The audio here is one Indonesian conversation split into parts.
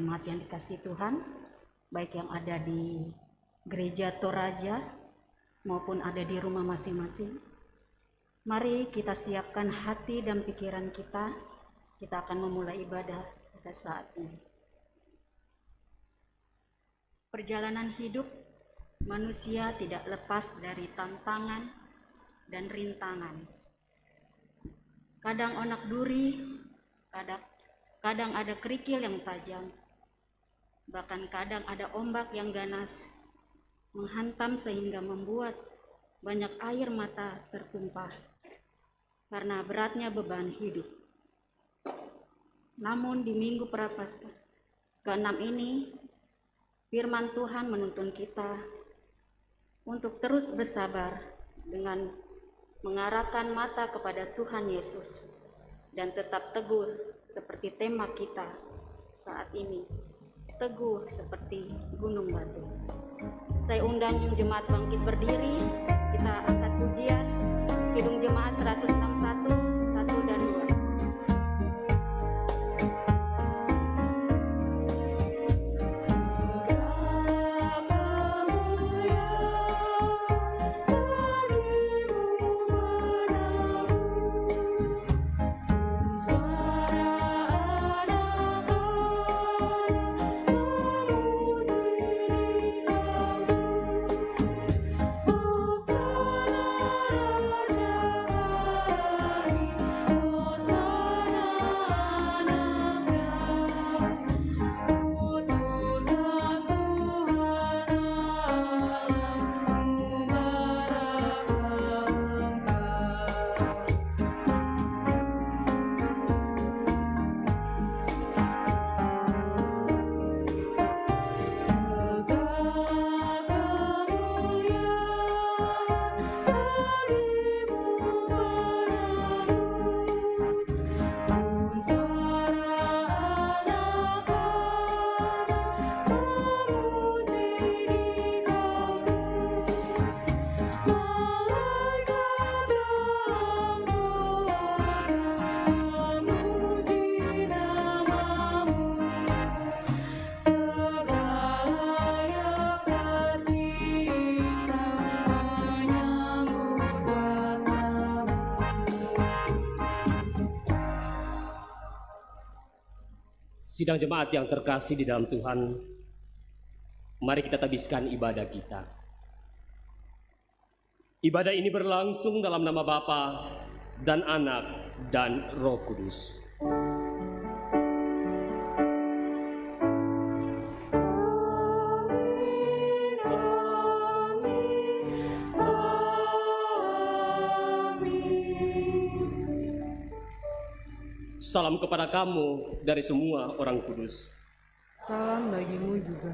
jemaat yang dikasihi Tuhan, baik yang ada di gereja Toraja maupun ada di rumah masing-masing. Mari kita siapkan hati dan pikiran kita akan memulai ibadah pada saat ini. Perjalanan hidup manusia tidak lepas dari tantangan dan rintangan. Kadang onak duri, kadang ada kerikil yang tajam, bahkan kadang ada ombak yang ganas menghantam sehingga membuat banyak air mata tertumpah karena beratnya beban hidup. Namun di Minggu Prapaskah ke-6 ini, firman Tuhan menuntun kita untuk terus bersabar dengan mengarahkan mata kepada Tuhan Yesus dan tetap teguh seperti tema kita saat ini, teguh seperti gunung batu. Saya undang jemaat bangkit berdiri, kita angkat pujian Kidung Jemaat 161, 1 dan 2. Sidang jemaat yang terkasih di dalam Tuhan, mari kita tabiskan ibadah kita. Ibadah ini berlangsung dalam nama Bapa dan Anak dan Roh Kudus. Salam kepada kamu dari semua orang kudus. Salam bagimu juga.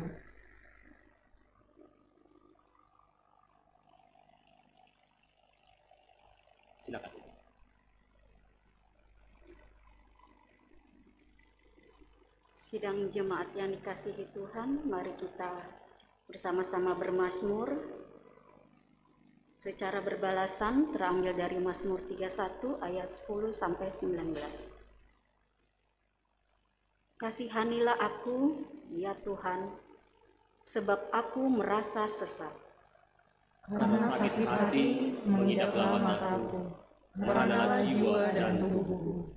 Silakan. Sidang jemaat yang dikasihi Tuhan, mari kita bersama-sama bermazmur secara berbalasan, terambil dari Mazmur 31 ayat 10 sampai 19. Kasihanilah aku, ya Tuhan, sebab aku merasa sesat. Karena sakit hati mengidaplah mataku, meranalah jiwa dan tubuhku.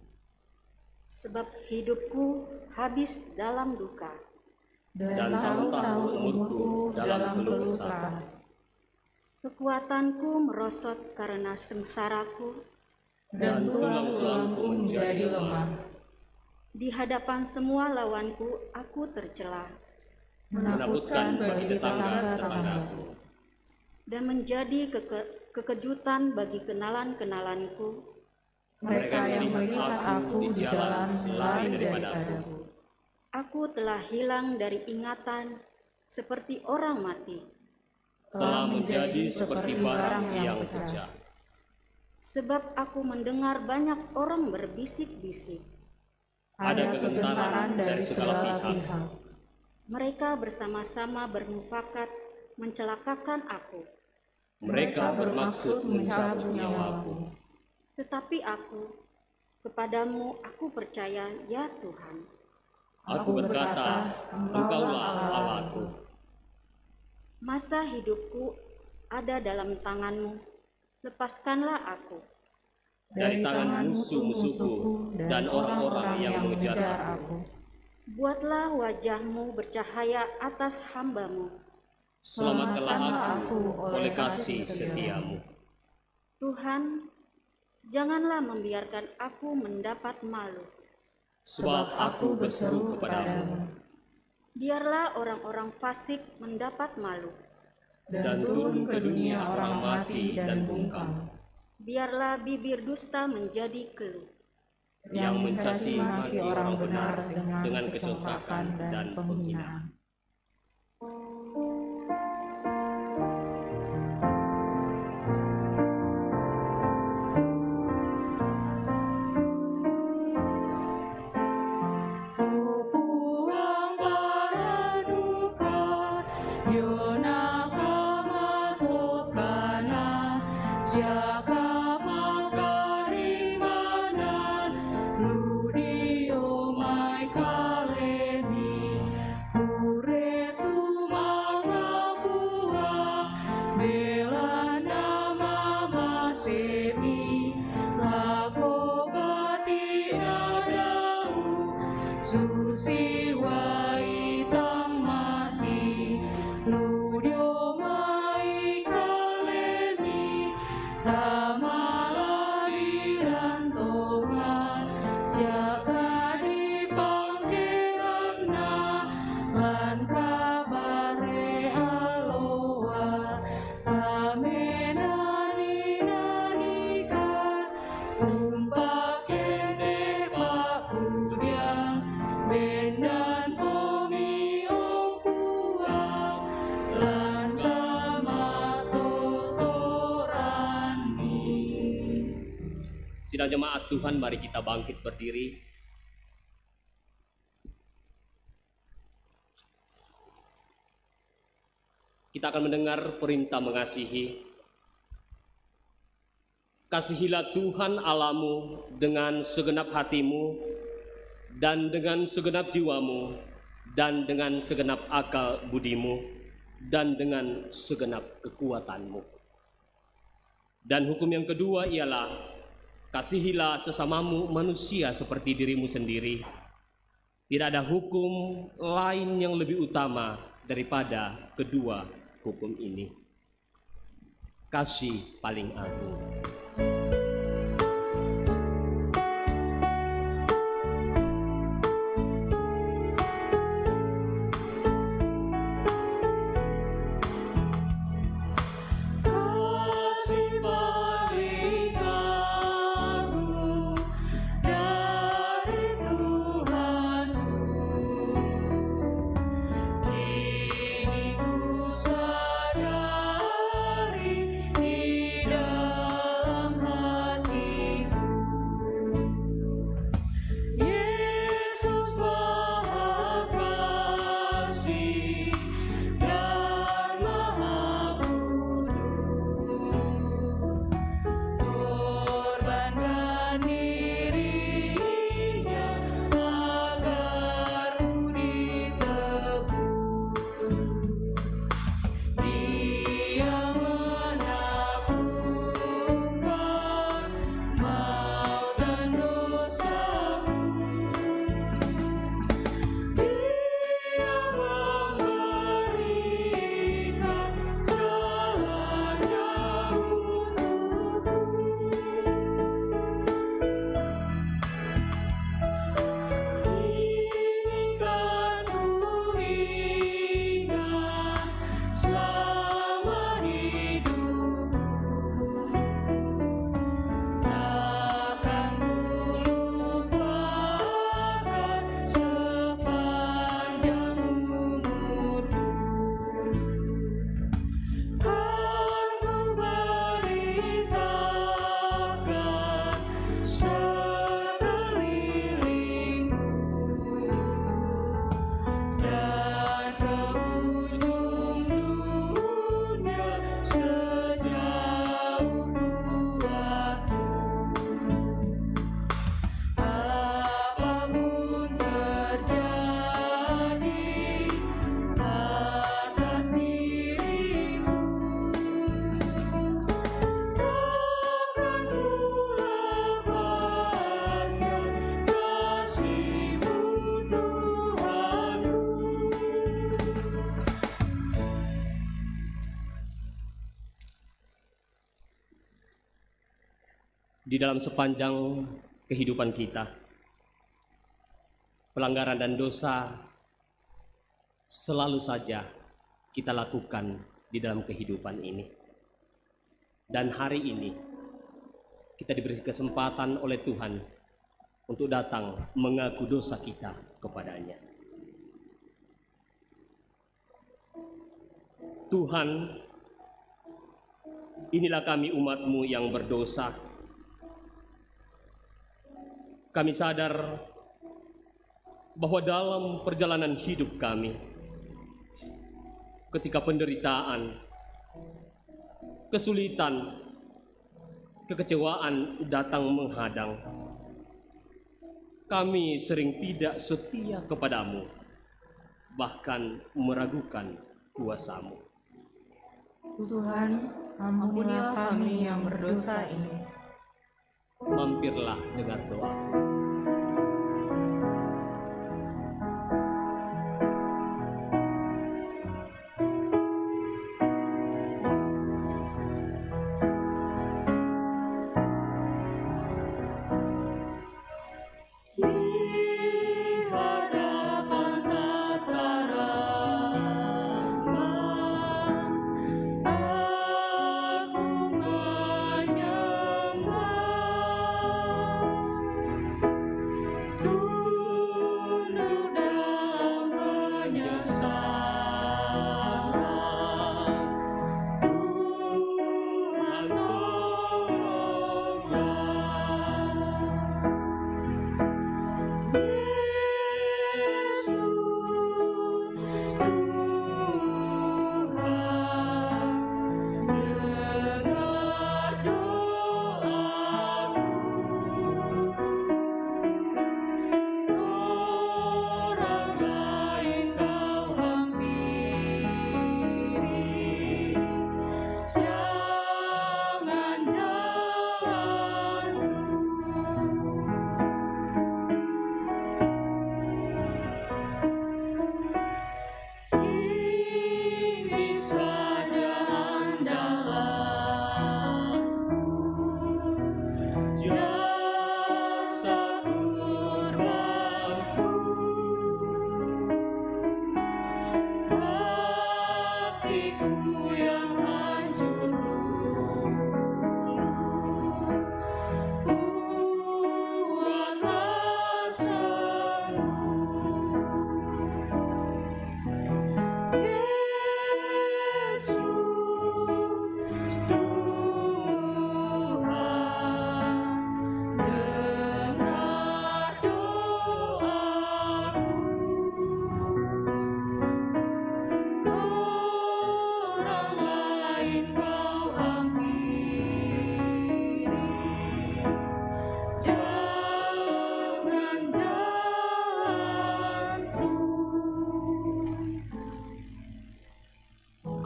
Sebab hidupku habis dalam duka, dan tahun-tahun umurku dalam keluh kesah. Kekuatanku merosot karena sengsaraku, dan tulang-tulangku menjadi lemah. Di hadapan semua lawanku, aku tercela, menakutkan bagi tetangga-tetanggaku, dan menjadi kekejutan bagi kenalan-kenalanku. Mereka yang melihat aku di jalan lari daripadaku. Aku telah hilang dari ingatan seperti orang mati, telah menjadi seperti barang yang pecah. Sebab aku mendengar banyak orang berbisik-bisik. Ada kegentaran dari segala pihak. Mereka bersama-sama bermufakat mencelakakan aku. Mereka bermaksud mencabut nyawaku. Tetapi aku, kepadamu aku percaya, ya Tuhan. Aku berkata, Engkaulah Allahku. Masa hidupku ada dalam tangan-Mu, lepaskanlah aku. Dari tangan musuh-musuhku dan orang-orang yang mengejar aku. Buatlah wajah-Mu bercahaya atas hamba-Mu. Selamatkanlah aku oleh kasih setiamu. Tuhan, janganlah membiarkan aku mendapat malu. Sebab aku berseru kepadamu, Biarlah orang-orang fasik mendapat malu. dan turun ke dunia orang mati dan bungkam, Biarlah bibir dusta menjadi keluh. yang mencaci maki orang benar dengan kecongkakan dan penghinaan. Sidang jemaat Tuhan, mari kita bangkit berdiri. Kita akan mendengar perintah mengasihi. Kasihilah Tuhan Allahmu dengan segenap hatimu, dan dengan segenap jiwamu, dan dengan segenap akal budimu, dan dengan segenap kekuatanmu. Dan hukum yang kedua ialah, kasihilah sesamamu manusia seperti dirimu sendiri. Tidak ada hukum lain yang lebih utama daripada kedua hukum ini. Kasih paling agung. Sadari di dalam hati di dalam sepanjang kehidupan kita. Pelanggaran dan dosa selalu saja kita lakukan di dalam kehidupan ini. Dan hari ini kita diberi kesempatan oleh Tuhan untuk datang mengaku dosa kita kepadanya. Tuhan, inilah kami umat-Mu yang berdosa. Kami sadar bahwa dalam perjalanan hidup kami, ketika penderitaan, kesulitan, kekecewaan datang menghadang, kami sering tidak setia kepadamu, bahkan meragukan kuasa-Mu. Tuhan, ampunilah kami yang berdosa ini. Mampirlah dengar doaku.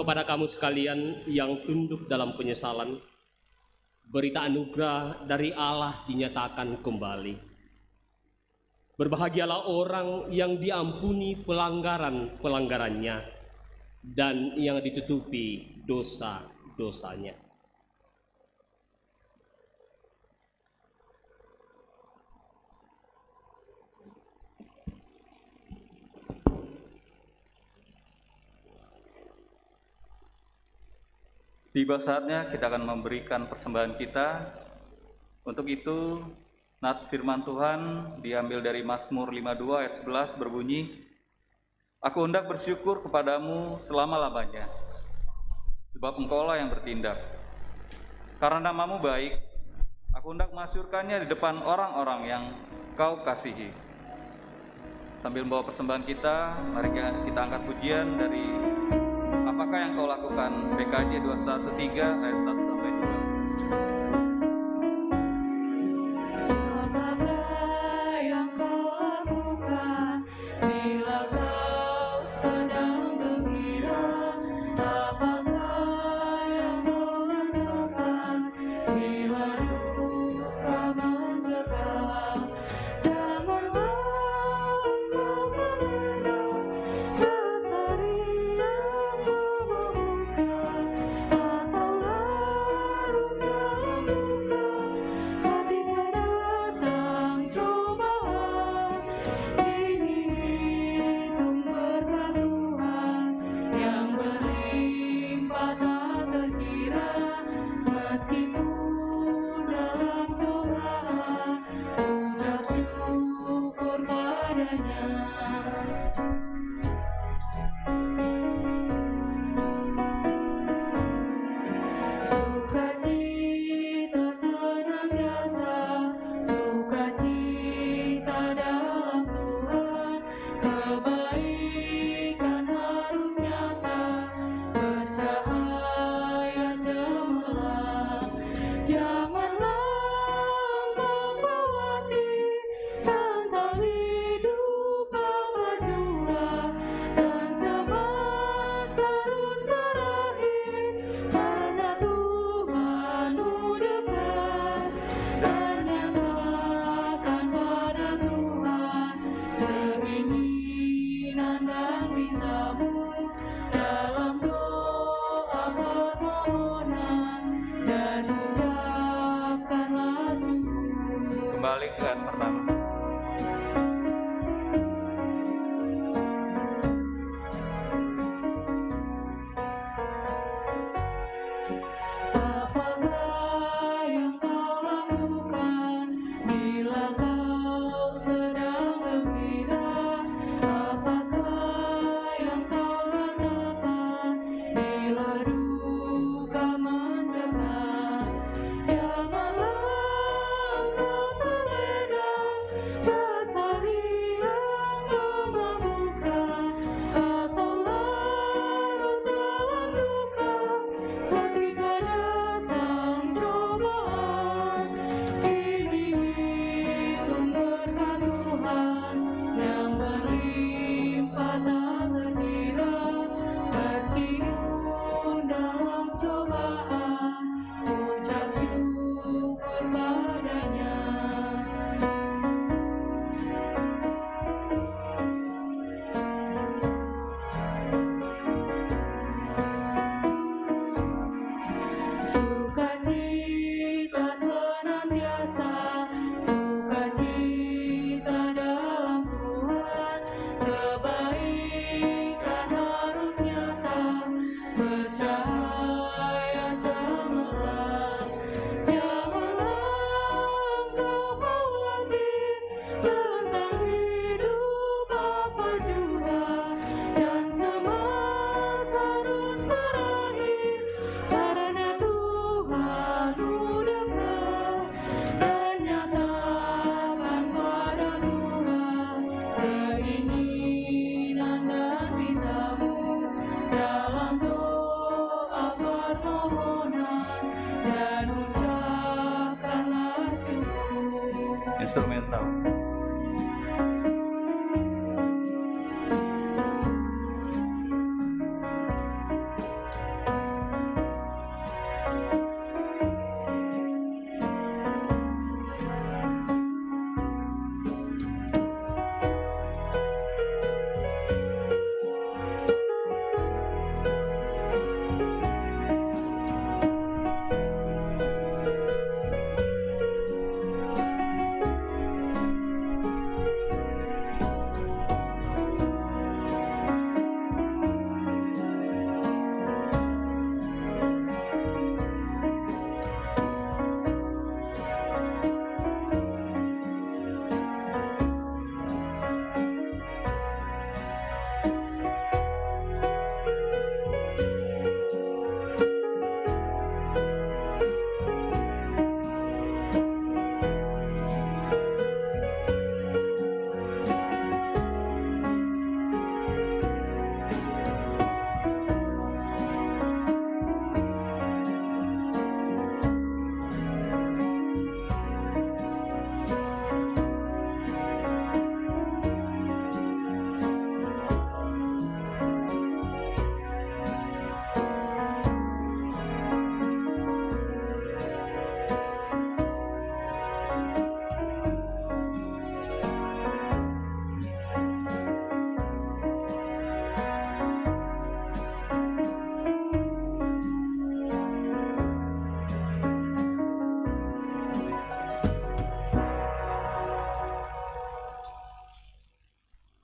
Kepada kamu sekalian yang tunduk dalam penyesalan, berita anugerah dari Allah dinyatakan kembali. Berbahagialah orang yang diampuni pelanggaran-pelanggarannya dan yang ditutupi dosa-dosanya. Tiba saatnya kita akan memberikan persembahan kita. Untuk itu, nats firman Tuhan diambil dari Mazmur 52 ayat 11 berbunyi, "Aku hendak bersyukur kepadamu selama-lamanya, sebab Engkaulah yang bertindak. Karena namamu baik, aku hendak masyurkannya di depan orang-orang yang Kau kasihi." Sambil membawa persembahan kita, mari kita angkat pujian dari Apakah yang Kau lakukan? PKJ 213 ayat 1 sampai 2. Apakah yang Kau lakukan bila Kau sedang gembira? Apakah yang Kau lakukan bila duka mencekam? Janganlah Engkau menendang kesedihan atau larut dalam dalam doa permohonan dan ucapkanlah syukur. Kembali ke ayat pertama. Apakah yang kau lakukan bila kau sedang gembira? Apakah yang kau rasakan bila duka mencekam? Janganlah engkau terlena kesedihan memabukkan atau larut dalam duka ketika datang cobaan. Kini hitung berkat Tuhan yang berlimpah tak terkira, meskipun dalam cobaan ucap syukur padanya. Sukacita senantiasa, sukacita dalam Tuhan, kebaikan harus nyata, bercahaya cemerlang. Janganlah engkau khawatir tentang hidup apa juga, dan cemas harus berakhir, karena Tuhan dekat. Dan nyatakan pada Tuhan keinginan dan mintamu dalam doa permohonan dan ucapkanlah syukur. Instrumental.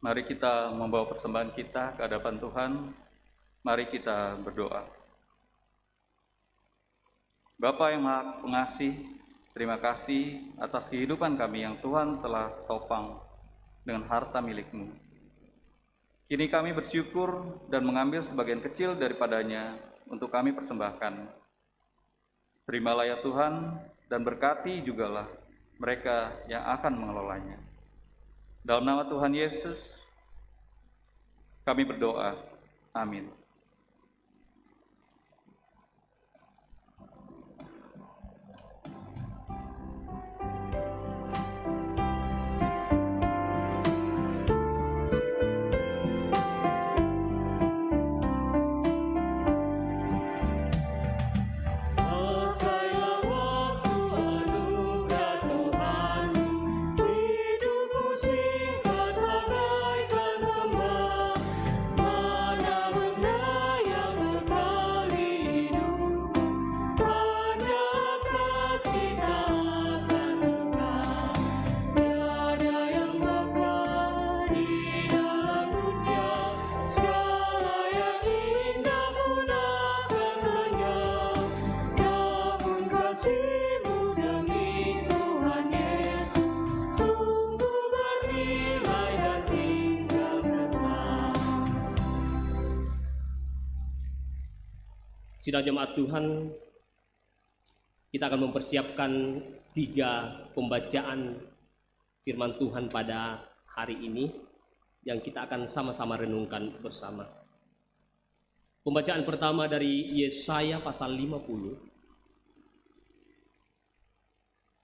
Mari kita membawa persembahan kita ke hadapan Tuhan. Mari kita berdoa. Bapa yang Maha Pengasih, terima kasih atas kehidupan kami yang Tuhan telah topang dengan harta milik-Mu. Kini kami bersyukur dan mengambil sebagian kecil daripadanya untuk kami persembahkan. Terimalah ya Tuhan, dan berkati jugalah mereka yang akan mengelolanya. Dalam nama Tuhan Yesus, kami berdoa. Amin. Singkat bagaikan kembang, mana benar Sidang jemaat Tuhan, kita akan mempersiapkan 3 pembacaan firman Tuhan pada hari ini yang kita akan sama-sama renungkan bersama. Pembacaan pertama dari Yesaya pasal 50,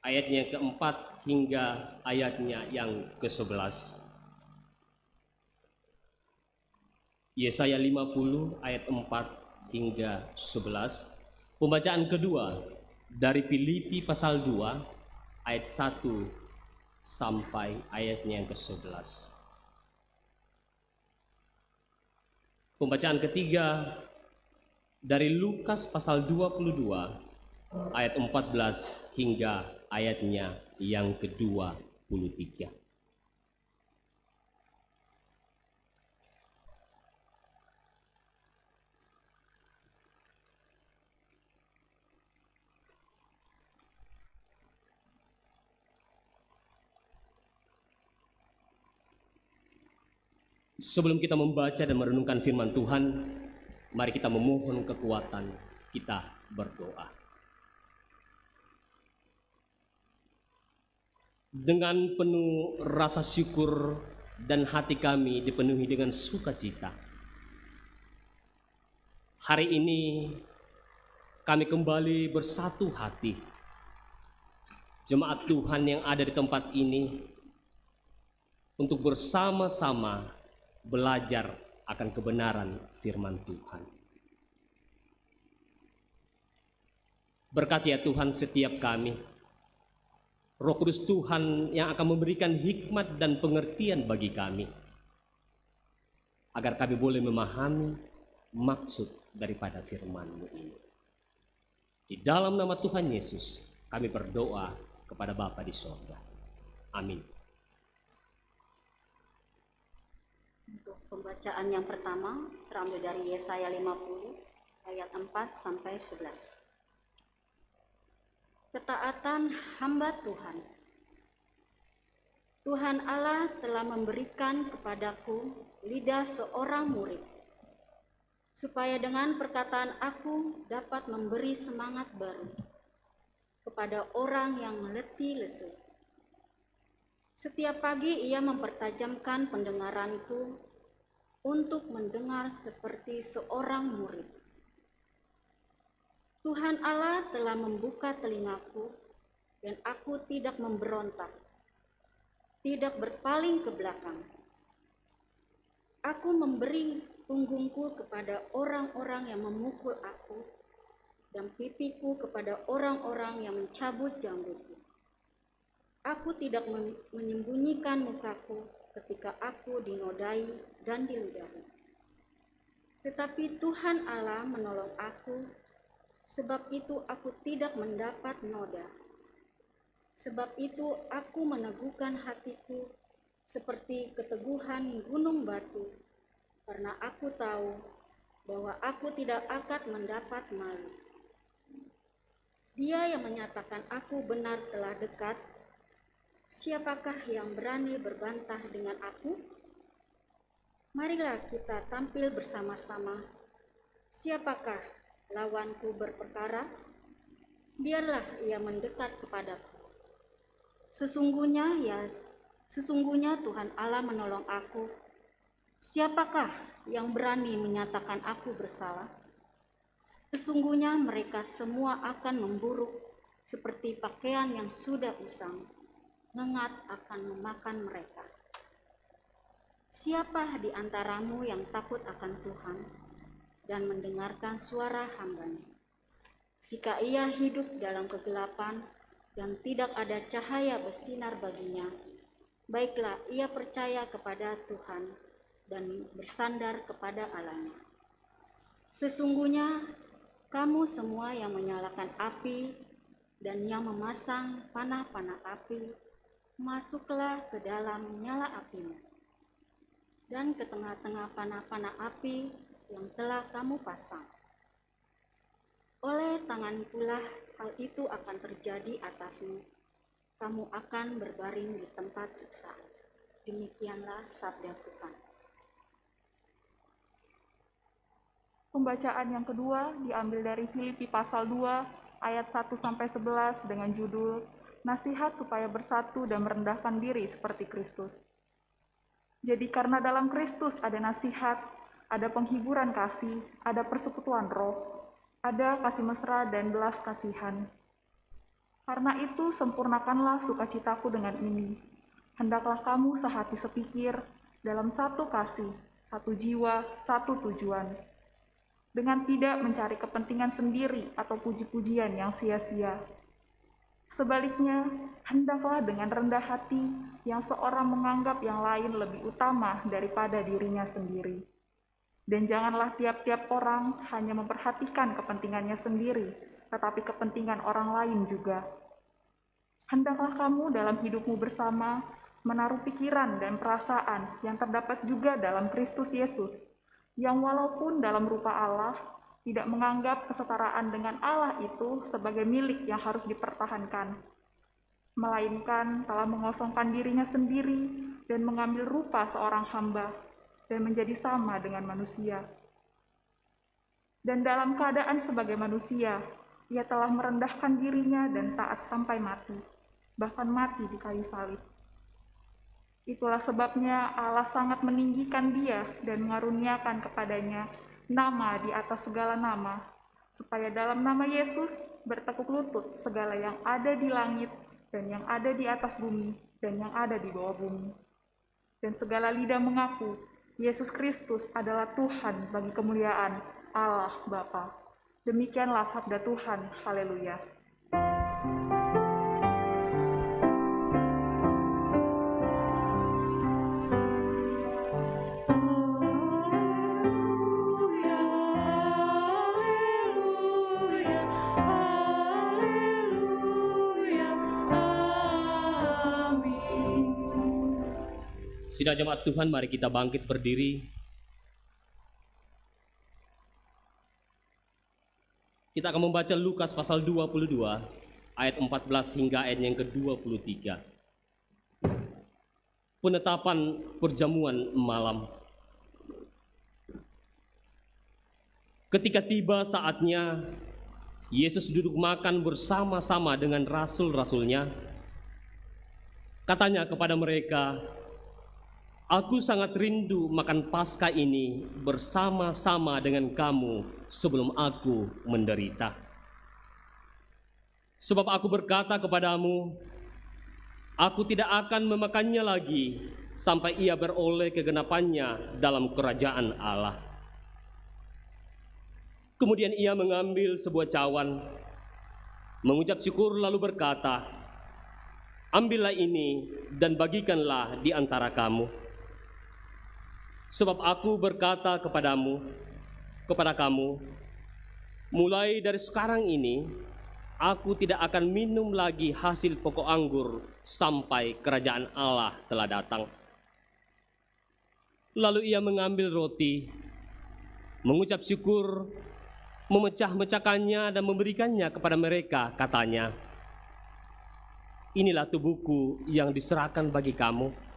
ayatnya yang keempat hingga ayatnya yang ke-11. Yesaya 50 ayat 4 hingga 11. Pembacaan kedua dari Filipi pasal 2 ayat 1 sampai ayatnya yang ke-11. Pembacaan ketiga dari Lukas pasal 22 ayat 14 hingga ayatnya yang ke-23. Sebelum kita membaca dan merenungkan firman Tuhan, mari kita memohon kekuatan, kita berdoa. Dengan penuh rasa syukur dan hati kami dipenuhi dengan sukacita, hari ini kami kembali bersatu hati, jemaat Tuhan yang ada di tempat ini, untuk bersama-sama belajar akan kebenaran firman Tuhan. Berkati ya Tuhan setiap kami, Roh Kudus Tuhan yang akan memberikan hikmat dan pengertian bagi kami, agar kami boleh memahami maksud daripada firman-Mu ini. Di dalam nama Tuhan Yesus kami berdoa kepada Bapa di sorga. Amin. Untuk pembacaan yang pertama terambil dari Yesaya 50 ayat 4 sampai 11. Ketaatan hamba Tuhan. Tuhan Allah telah memberikan kepadaku lidah seorang murid, supaya dengan perkataan aku dapat memberi semangat baru kepada orang yang letih lesu. Setiap pagi ia mempertajamkan pendengaranku untuk mendengar seperti seorang murid. Tuhan Allah telah membuka telingaku dan aku tidak memberontak, tidak berpaling ke belakang. Aku memberi punggungku kepada orang-orang yang memukul aku dan pipiku kepada orang-orang yang mencabut janggutku. Aku tidak menyembunyikan mukaku ketika aku dinodai dan diludahi. Tetapi Tuhan Allah menolong aku, sebab itu aku tidak mendapat noda. Sebab itu aku meneguhkan hatiku seperti keteguhan gunung batu, karena aku tahu bahwa aku tidak akan mendapat malu. Dia yang menyatakan aku benar telah dekat. Siapakah yang berani berbantah dengan aku? Marilah kita tampil bersama-sama. Siapakah lawanku berperkara? Biarlah ia mendekat kepadaku. Sesungguhnya Tuhan Allah menolong aku. Siapakah yang berani menyatakan aku bersalah? Sesungguhnya mereka semua akan memburuk seperti pakaian yang sudah usang. Ngengat akan memakan mereka. Siapa di antaramu yang takut akan Tuhan dan mendengarkan suara hamba-Nya? Jika ia hidup dalam kegelapan dan tidak ada cahaya bersinar baginya, baiklah ia percaya kepada Tuhan dan bersandar kepada Allah-Nya. Sesungguhnya kamu semua yang menyalakan api dan yang memasang panah-panah api, masuklah ke dalam nyala apinya, dan ke tengah-tengah panah-panah api yang telah kamu pasang. Oleh tangan pula hal itu akan terjadi atasmu. Kamu akan berbaring di tempat siksa. Demikianlah sabda Tuhan. Pembacaan yang kedua diambil dari Filipi pasal 2 ayat 1-11 dengan judul Nasihat supaya bersatu dan merendahkan diri seperti Kristus. Jadi karena dalam Kristus ada nasihat, ada penghiburan kasih, ada persekutuan roh, ada kasih mesra dan belas kasihan. Karena itu sempurnakanlah sukacitaku dengan ini. Hendaklah kamu sehati sepikir dalam satu kasih, satu jiwa, satu tujuan. Dengan tidak mencari kepentingan sendiri atau puji-pujian yang sia-sia. Sebaliknya, hendaklah dengan rendah hati yang seorang menganggap yang lain lebih utama daripada dirinya sendiri. Dan janganlah tiap-tiap orang hanya memperhatikan kepentingannya sendiri, tetapi kepentingan orang lain juga. Hendaklah kamu dalam hidupmu bersama menaruh pikiran dan perasaan yang terdapat juga dalam Kristus Yesus, yang walaupun dalam rupa Allah, tidak menganggap kesetaraan dengan Allah itu sebagai milik yang harus dipertahankan, melainkan telah mengosongkan dirinya sendiri dan mengambil rupa seorang hamba dan menjadi sama dengan manusia. Dan dalam keadaan sebagai manusia, ia telah merendahkan dirinya dan taat sampai mati, bahkan mati di kayu salib. Itulah sebabnya Allah sangat meninggikan dia dan mengaruniakan kepadanya nama di atas segala nama, supaya dalam nama Yesus bertekuk lutut segala yang ada di langit dan yang ada di atas bumi dan yang ada di bawah bumi. Dan segala lidah mengaku Yesus Kristus adalah Tuhan bagi kemuliaan Allah Bapa. Demikianlah sabda Tuhan. Haleluya. Sidang jemaat Tuhan, mari kita bangkit berdiri. Kita akan membaca Lukas pasal 22, ayat 14 hingga ayat yang ke-23. Penetapan perjamuan malam. Ketika tiba saatnya, Yesus duduk makan bersama-sama dengan rasul-rasulnya. Katanya kepada mereka, "Aku sangat rindu makan Paskah ini bersama-sama dengan kamu sebelum aku menderita. Sebab aku berkata kepadamu, aku tidak akan memakannya lagi sampai ia beroleh kegenapannya dalam kerajaan Allah." Kemudian ia mengambil sebuah cawan, mengucap syukur lalu berkata, "Ambillah ini dan bagikanlah di antara kamu. Sebab aku berkata kepada kamu, mulai dari sekarang ini, aku tidak akan minum lagi hasil pokok anggur sampai kerajaan Allah telah datang." Lalu ia mengambil roti, mengucap syukur, memecah-mecahkannya dan memberikannya kepada mereka, katanya, "Inilah tubuhku yang diserahkan bagi kamu.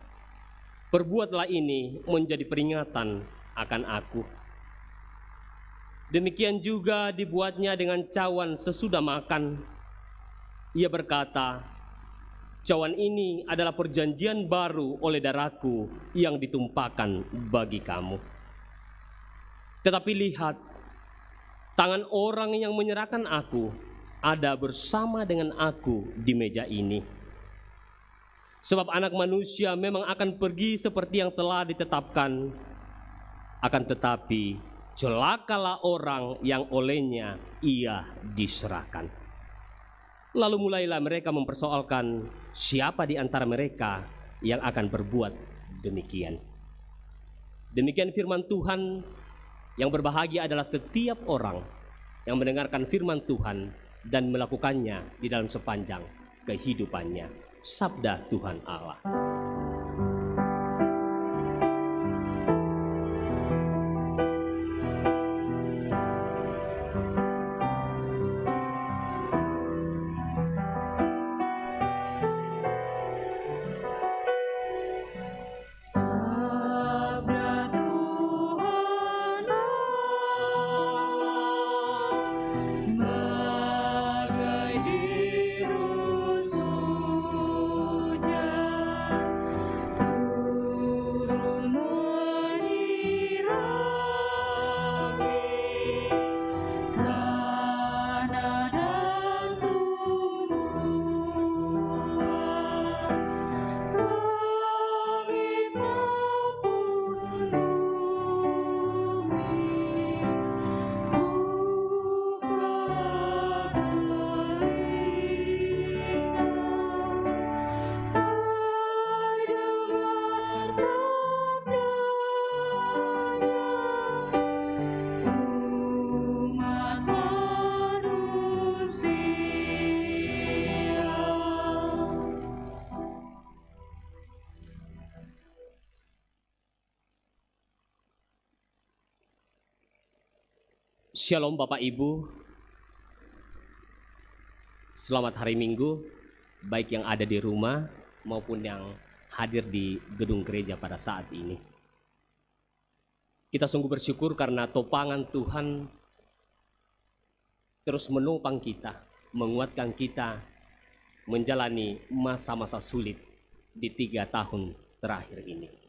Perbuatlah ini menjadi peringatan akan aku." Demikian juga dibuatnya dengan cawan sesudah makan. Ia berkata, "Cawan ini adalah perjanjian baru oleh darahku yang ditumpahkan bagi kamu. Tetapi lihat, tangan orang yang menyerahkan aku ada bersama dengan aku di meja ini. Sebab anak manusia memang akan pergi seperti yang telah ditetapkan. Akan tetapi celakalah orang yang olehnya ia diserahkan." Lalu mulailah mereka mempersoalkan siapa di antara mereka yang akan berbuat demikian. Demikian firman Tuhan. Yang berbahagia adalah setiap orang yang mendengarkan firman Tuhan dan melakukannya di dalam sepanjang kehidupannya. Sabda Tuhan Allah. Sabda Tuhan Shalom Bapak Ibu, selamat hari Minggu, baik yang ada di rumah maupun yang hadir di gedung gereja pada saat ini. Kita sungguh bersyukur karena topangan Tuhan terus menopang kita, menguatkan kita menjalani masa-masa sulit di 3 tahun terakhir ini.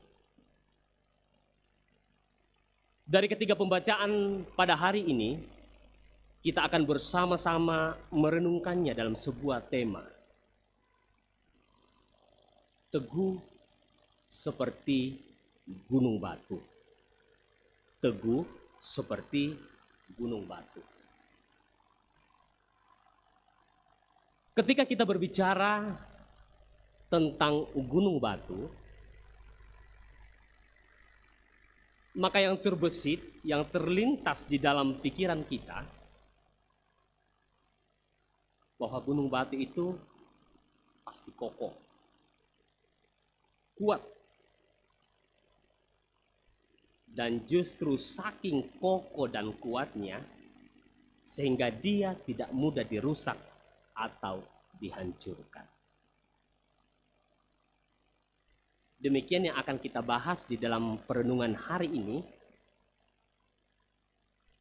Dari ketiga pembacaan pada hari ini, kita akan bersama-sama merenungkannya dalam sebuah tema. Teguh seperti gunung batu. Teguh seperti gunung batu. Ketika kita berbicara tentang gunung batu, maka yang terbesit, yang terlintas di dalam pikiran kita, bahwa gunung batu itu pasti kokoh, kuat. Dan justru saking kokoh dan kuatnya, sehingga dia tidak mudah dirusak atau dihancurkan. Demikian yang akan kita bahas di dalam perenungan hari ini.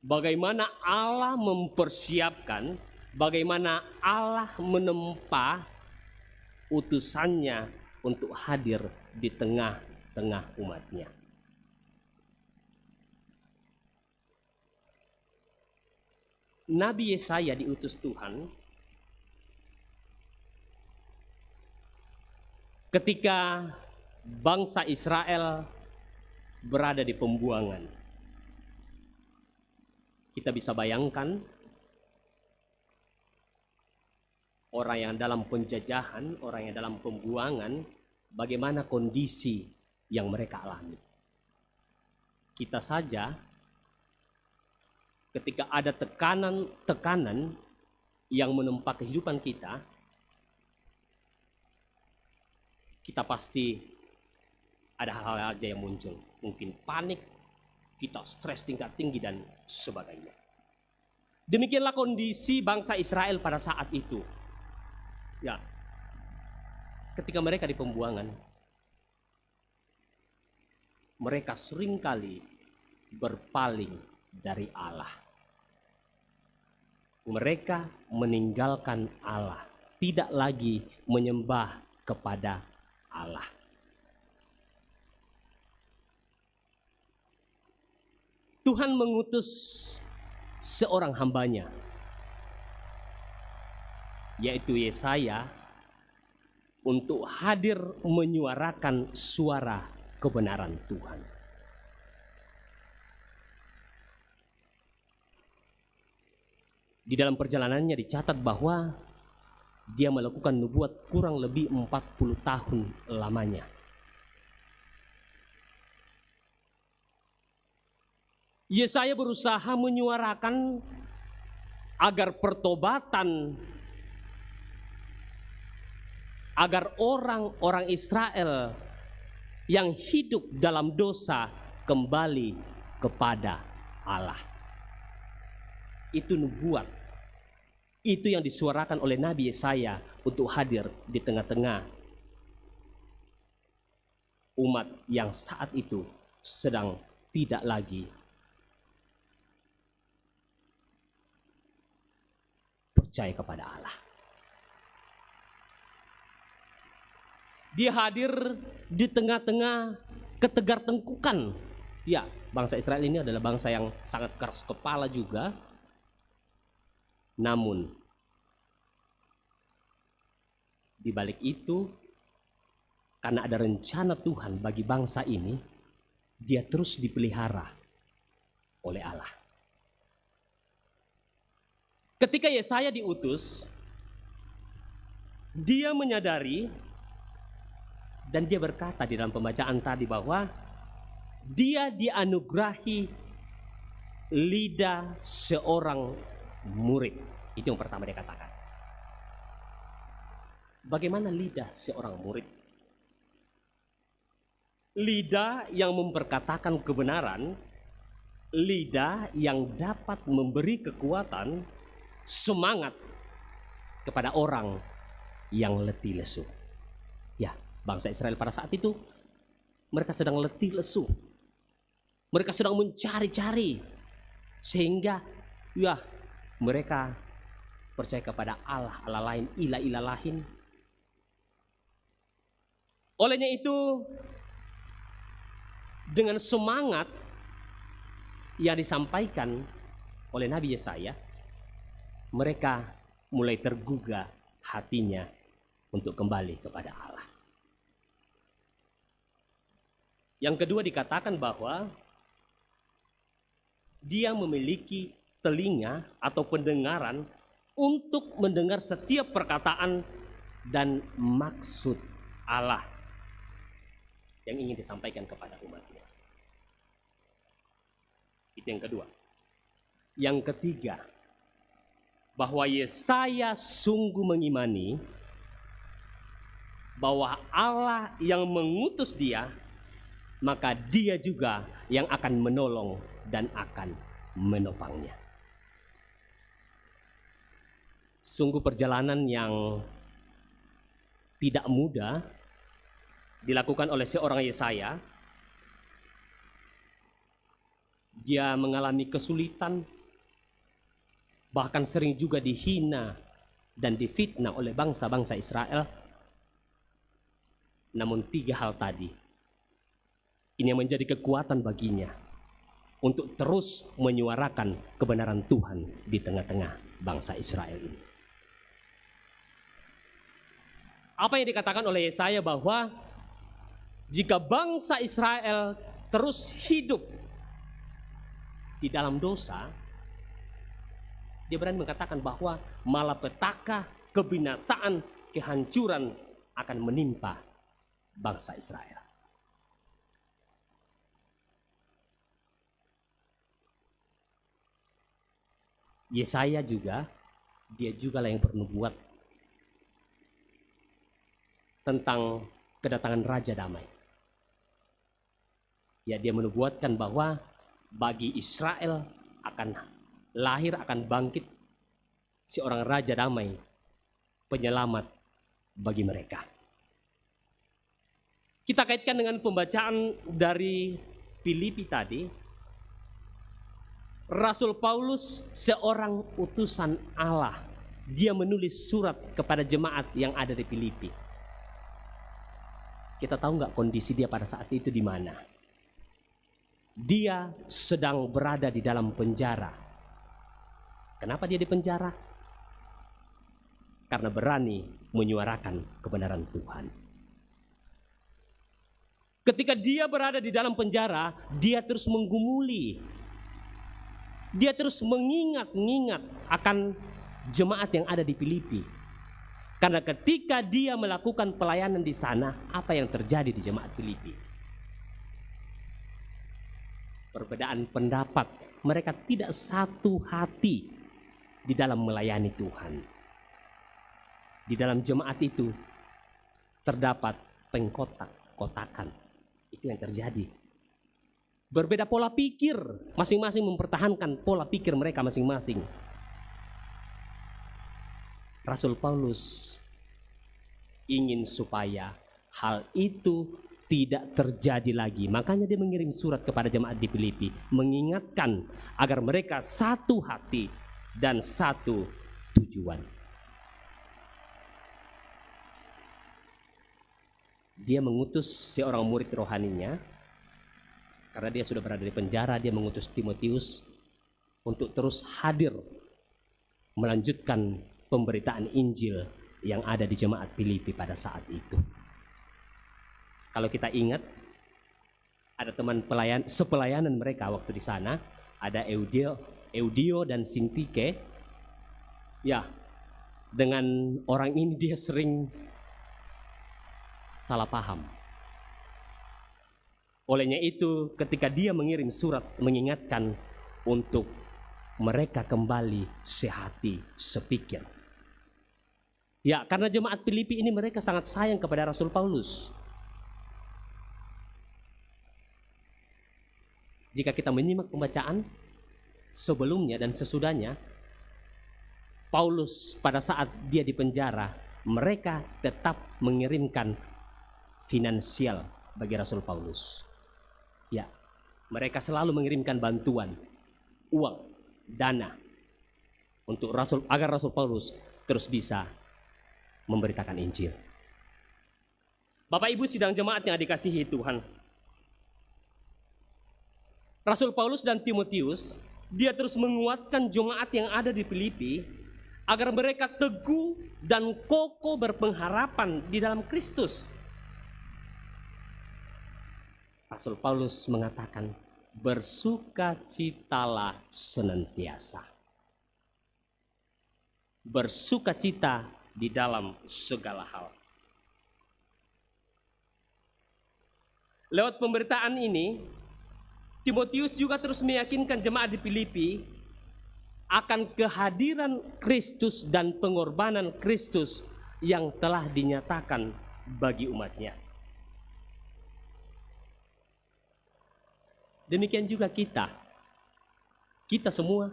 Bagaimana Allah mempersiapkan, bagaimana Allah menempa utusannya untuk hadir di tengah-tengah umatnya. Nabi Yesaya diutus Tuhan ketika bangsa Israel berada di pembuangan. Kita bisa bayangkan orang yang dalam penjajahan, orang yang dalam pembuangan, bagaimana kondisi yang mereka alami. Kita saja ketika ada tekanan yang menempa kehidupan kita, kita pasti ada hal-hal aja yang muncul, mungkin panik, kita stres tingkat tinggi dan sebagainya. Demikianlah kondisi bangsa Israel pada saat itu. Ya, ketika mereka di pembuangan, mereka seringkali berpaling dari Allah. Mereka meninggalkan Allah, tidak lagi menyembah kepada Allah. Tuhan mengutus seorang hambanya, yaitu Yesaya, untuk hadir menyuarakan suara kebenaran Tuhan. Di dalam perjalanannya dicatat bahwa dia melakukan nubuat kurang lebih 40 tahun lamanya. Yesaya berusaha menyuarakan agar pertobatan, agar orang-orang Israel yang hidup dalam dosa kembali kepada Allah. Itu nubuat. Itu yang disuarakan oleh Nabi Yesaya untuk hadir di tengah-tengah umat yang saat itu sedang tidak lagi percaya kepada Allah. Dia hadir di tengah-tengah ketegar-tengkukan. Ya, bangsa Israel ini adalah bangsa yang sangat keras kepala juga. Namun, di balik itu, karena ada rencana Tuhan bagi bangsa ini, dia terus dipelihara oleh Allah. Ketika Yesaya diutus, dia menyadari dan dia berkata di dalam pembacaan tadi bahwa dia dianugerahi lidah seorang murid. Itu yang pertama dia katakan. Bagaimana lidah seorang murid? Lidah yang memperkatakan kebenaran lidah yang dapat memberi kekuatan, semangat kepada orang yang letih lesu. Ya, bangsa Israel pada saat itu mereka sedang letih lesu. Mereka sedang mencari-cari sehingga ya mereka percaya kepada Allah lain, ilah-ilah lain. Olehnya itu, dengan semangat yang disampaikan oleh Nabi Yesaya, mereka mulai tergugah hatinya untuk kembali kepada Allah. Yang kedua dikatakan bahwa dia memiliki telinga atau pendengaran untuk mendengar setiap perkataan dan maksud Allah yang ingin disampaikan kepada umatnya. Itu yang kedua. Yang ketiga, bahwa Yesaya sungguh mengimani bahwa Allah yang mengutus dia, maka dia juga yang akan menolong dan akan menopangnya. Sungguh perjalanan yang tidak mudah dilakukan oleh seorang Yesaya. Dia mengalami kesulitan, bahkan sering juga dihina dan difitnah oleh bangsa-bangsa Israel. Namun 3 hal tadi, ini yang menjadi kekuatan baginya untuk terus menyuarakan kebenaran Tuhan di tengah-tengah bangsa Israel ini. Apa yang dikatakan oleh Yesaya bahwa jika bangsa Israel terus hidup di dalam dosa, dia berani mengatakan bahwa malapetaka, kebinasaan, kehancuran akan menimpa bangsa Israel. Yesaya juga, dia juga lah yang bernubuat tentang kedatangan Raja Damai. Ya, dia menubuatkan bahwa bagi Israel akan lahir, akan bangkit seorang Raja Damai, penyelamat bagi mereka. Kita kaitkan dengan pembacaan dari Filipi tadi. Rasul Paulus seorang utusan Allah. Dia menulis surat kepada jemaat yang ada di Filipi. Kita tahu nggak kondisi dia pada saat itu di mana? Dia sedang berada di dalam penjara. Kenapa dia di penjara? Karena berani menyuarakan kebenaran Tuhan. Ketika dia berada di dalam penjara, dia terus menggumuli. Dia terus mengingat-ingat akan jemaat yang ada di Filipi. Karena ketika dia melakukan pelayanan di sana, apa yang terjadi di jemaat Filipi? Perbedaan pendapat, mereka tidak satu hati di dalam melayani Tuhan. Di dalam jemaat itu terdapat pengkotak-kotakan. Itu yang terjadi. Berbeda pola pikir, masing-masing mempertahankan pola pikir mereka masing-masing. Rasul Paulus ingin supaya hal itu tidak terjadi lagi. Makanya dia mengirim surat kepada jemaat di Filipi, mengingatkan agar mereka satu hati dan satu tujuan. Dia mengutus seorang murid rohaninya, karena dia sudah berada di penjara. Dia mengutus Timotius untuk terus hadir melanjutkan pemberitaan Injil yang ada di jemaat Filipi pada saat itu. Kalau kita ingat, ada teman sepelayanan mereka waktu di sana, ada Eudio dan Sintike. Ya, dengan orang ini dia sering salah paham. Olehnya itu, ketika dia mengirim surat mengingatkan untuk mereka kembali sehati, sepikir. Ya, karena jemaat Filipi ini mereka sangat sayang kepada Rasul Paulus. Jika kita menyimak pembacaan sebelumnya dan sesudahnya, Paulus pada saat dia di penjara, mereka tetap mengirimkan finansial bagi Rasul Paulus. Ya, mereka selalu mengirimkan bantuan, uang, dana untuk agar Rasul Paulus terus bisa memberitakan Injil. Bapak Ibu sidang jemaat yang dikasihi Tuhan, Rasul Paulus dan Timotius, dia terus menguatkan jemaat yang ada di Filipi agar mereka teguh dan kokoh berpengharapan di dalam Kristus. Rasul Paulus mengatakan, bersukacitalah senantiasa. Bersukacita di dalam segala hal. Lewat pemberitaan ini, Timotius juga terus meyakinkan jemaat di Filipi akan kehadiran Kristus dan pengorbanan Kristus yang telah dinyatakan bagi umatnya. Demikian juga kita semua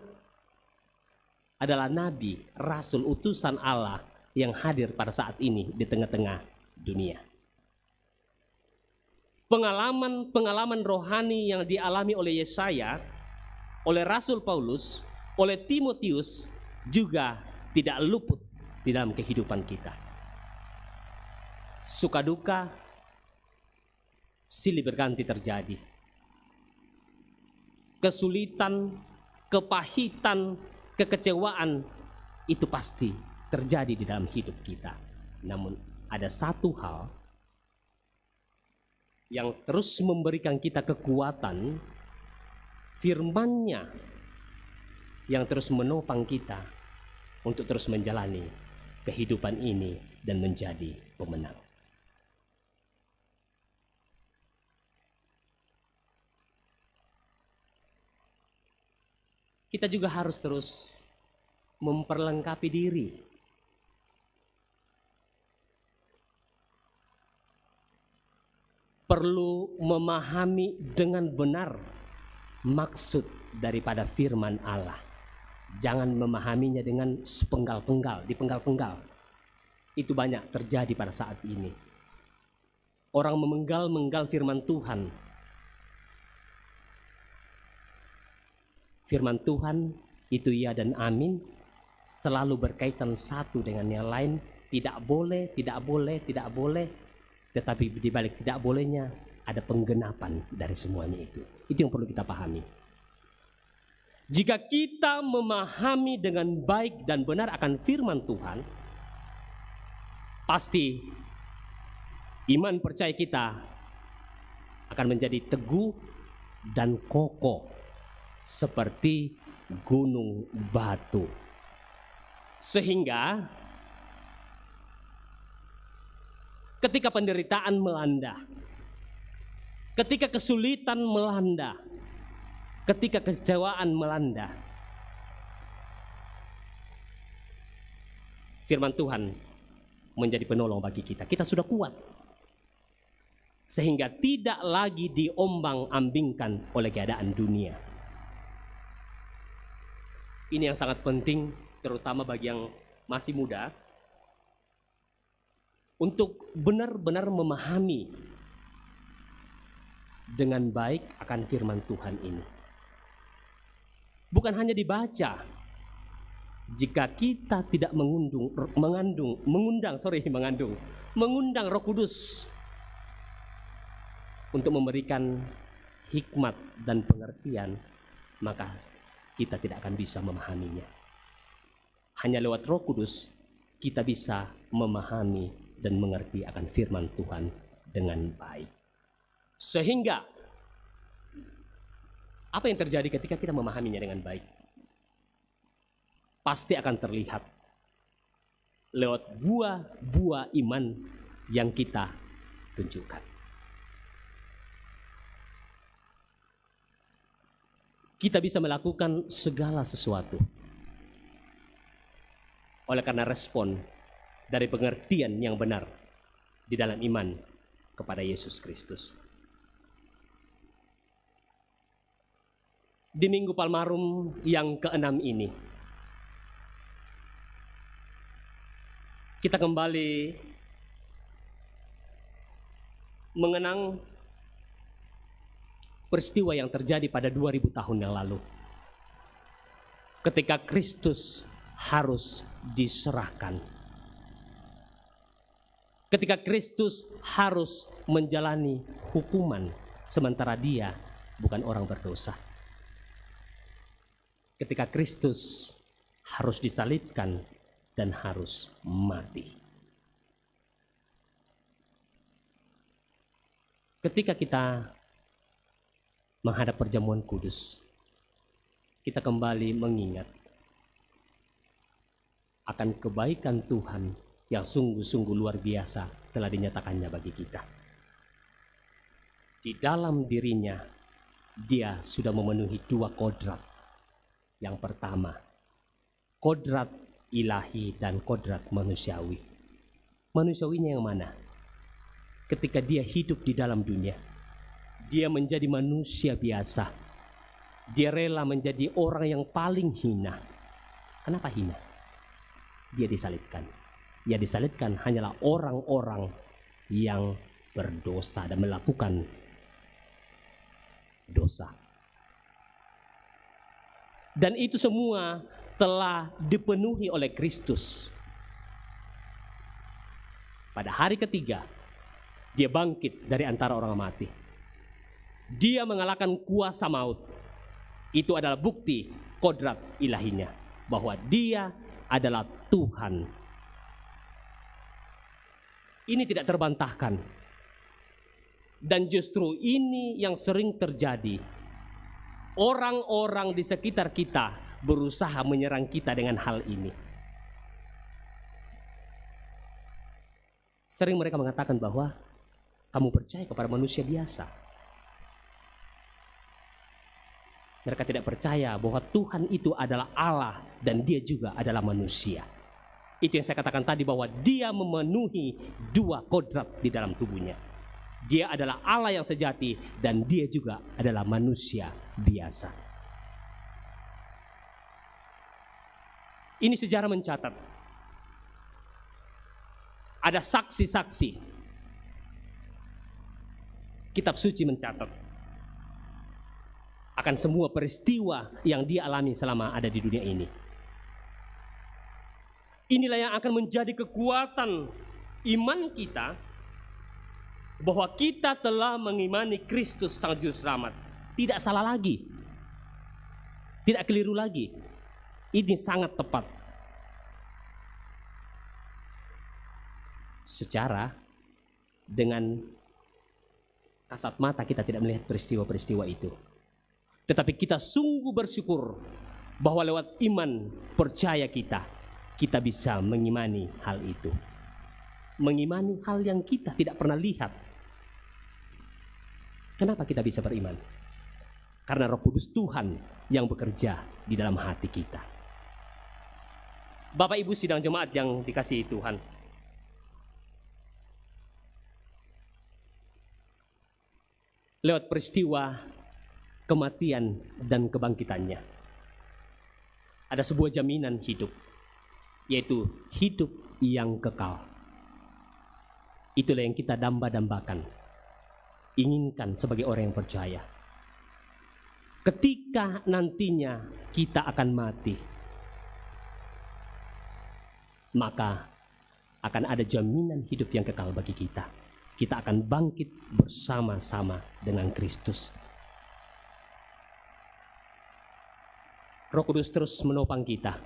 adalah nabi, rasul, utusan Allah yang hadir pada saat ini di tengah-tengah dunia. Pengalaman rohani yang dialami oleh Yesaya, oleh Rasul Paulus, oleh Timotius juga tidak luput di dalam kehidupan kita. Suka duka silih berganti terjadi. Kesulitan, kepahitan, kekecewaan itu pasti terjadi di dalam hidup kita. Namun ada satu hal yang terus memberikan kita kekuatan, firman-Nya yang terus menopang kita untuk terus menjalani kehidupan ini dan menjadi pemenang. Kita juga harus terus memperlengkapi diri. Perlu memahami dengan benar maksud daripada firman Allah. Jangan memahaminya dengan sepenggal-penggal, dipenggal-penggal. Itu banyak terjadi pada saat ini. Orang memenggal-menggal firman Tuhan. Firman Tuhan itu ya dan amin, selalu berkaitan satu dengan yang lain. Tidak boleh, tidak boleh, tidak boleh. Tetapi di balik tidak bolehnya ada penggenapan dari semuanya itu. Itu yang perlu kita pahami. Jika kita memahami dengan baik dan benar akan firman Tuhan, pasti iman percaya kita akan menjadi teguh dan kokoh seperti gunung batu. Sehingga ketika penderitaan melanda, ketika kesulitan melanda, ketika kekecewaan melanda, firman Tuhan menjadi penolong bagi kita. Kita sudah kuat, sehingga tidak lagi diombang-ambingkan oleh keadaan dunia. Ini yang sangat penting, terutama bagi yang masih muda, untuk benar-benar memahami dengan baik akan firman Tuhan ini. Bukan hanya dibaca. Jika kita tidak mengundang Roh Kudus untuk memberikan hikmat dan pengertian, maka kita tidak akan bisa memahaminya. Hanya lewat Roh Kudus kita bisa memahami dan mengerti akan firman Tuhan dengan baik. Sehingga apa yang terjadi ketika kita memahaminya dengan baik? Pasti akan terlihat lewat buah-buah iman yang kita tunjukkan. Kita bisa melakukan segala sesuatu oleh karena respon dari pengertian yang benar di dalam iman kepada Yesus Kristus. di Minggu Palmarum yang ke-6 ini, kita kembali mengenang peristiwa yang terjadi pada 2000 tahun yang lalu, ketika Kristus harus diserahkan, ketika Kristus harus menjalani hukuman sementara dia bukan orang berdosa, ketika Kristus harus disalibkan dan harus mati. Ketika kita menghadap perjamuan kudus, kita kembali mengingat akan kebaikan Tuhan yang sungguh-sungguh luar biasa telah dinyatakannya bagi kita. Di dalam dirinya, dia sudah memenuhi dua kodrat. Yang pertama, kodrat ilahi dan kodrat manusiawi. Manusiawinya yang mana? Ketika dia hidup di dalam dunia, dia menjadi manusia biasa. Dia rela menjadi orang yang paling hina. Kenapa hina? Dia disalibkan. Dia disalibkan hanyalah orang-orang yang berdosa dan melakukan dosa. Dan itu semua telah dipenuhi oleh Kristus. Pada hari ketiga, dia bangkit dari antara orang mati. Dia mengalahkan kuasa maut. Itu adalah bukti kodrat ilahinya, bahwa dia adalah Tuhan. Ini tidak terbantahkan. Dan justru ini yang sering terjadi. Orang-orang di sekitar kita berusaha menyerang kita dengan hal ini. Sering mereka mengatakan bahwa kamu percaya kepada manusia biasa. Mereka tidak percaya bahwa Tuhan itu adalah Allah dan dia juga adalah manusia. Itu yang saya katakan tadi, bahwa dia memenuhi dua kodrat di dalam tubuhnya. Dia adalah Allah yang sejati dan dia juga adalah manusia biasa. Ini sejarah mencatat. Ada saksi-saksi. Kitab suci mencatat akan semua peristiwa yang dia alami selama ada di dunia ini. Inilah yang akan menjadi kekuatan iman kita, bahwa kita telah mengimani Kristus Sang Juru Selamat. Tidak salah lagi, tidak keliru lagi. Ini sangat tepat. Secara dengan kasat mata kita tidak melihat peristiwa-peristiwa itu, tetapi kita sungguh bersyukur bahwa lewat iman percaya kita bisa mengimani hal itu. Mengimani hal yang kita tidak pernah lihat. Kenapa kita bisa beriman? Karena Roh Kudus Tuhan yang bekerja di dalam hati kita. Bapak Ibu sidang jemaat yang dikasihi Tuhan, lewat peristiwa kematian dan kebangkitannya, ada sebuah jaminan hidup, yaitu hidup yang kekal. Itulah yang kita damba-dambakan, inginkan sebagai orang yang percaya. Ketika nantinya kita akan mati, maka akan ada jaminan hidup yang kekal bagi kita. Kita akan bangkit bersama-sama dengan Kristus. Roh Kudus terus menopang kita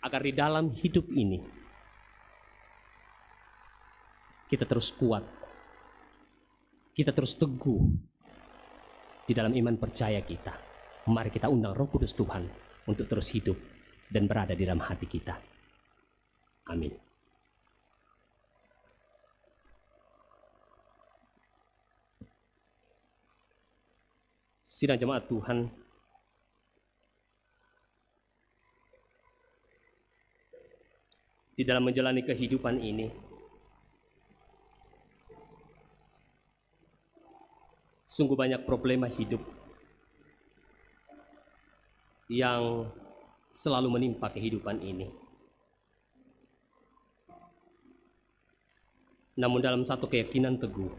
agar di dalam hidup ini kita terus kuat, kita terus teguh di dalam iman percaya kita. Mari kita undang Roh Kudus Tuhan untuk terus hidup dan berada di dalam hati kita. Amin. Sidang jemaat Tuhan, di dalam menjalani kehidupan ini, sungguh banyak problema hidup yang selalu menimpa kehidupan ini. Namun dalam satu keyakinan teguh,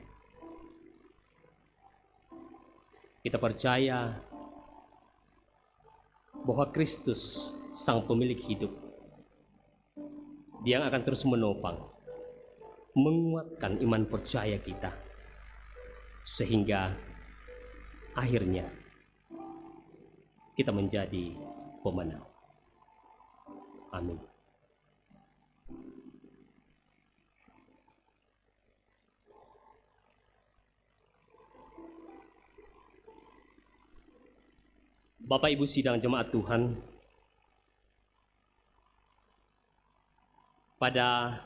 kita percaya bahwa Kristus, Sang Pemilik hidup, Dia yang akan terus menopang, menguatkan iman percaya kita, sehingga akhirnya kita menjadi pemenang. Amin. Bapak Ibu sidang jemaat Tuhan, pada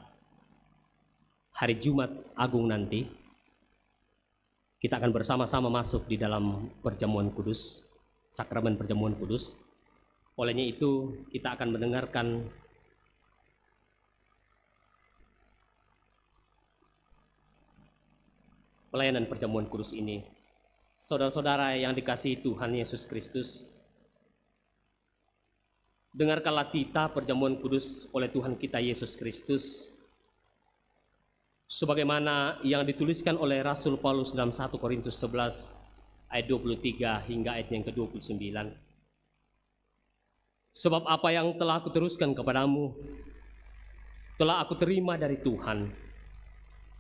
hari Jumat Agung nanti, kita akan bersama-sama masuk di dalam perjamuan kudus, sakramen perjamuan kudus. Olehnya itu, kita akan mendengarkan pelayanan perjamuan kudus ini. Saudara-saudara yang dikasihi Tuhan Yesus Kristus, dengarkanlah titah perjamuan kudus oleh Tuhan kita Yesus Kristus, sebagaimana yang dituliskan oleh Rasul Paulus dalam 1 Korintus 11 ayat 23 hingga ayat yang ke-29. Sebab apa yang telah aku teruskan kepadamu, telah aku terima dari Tuhan,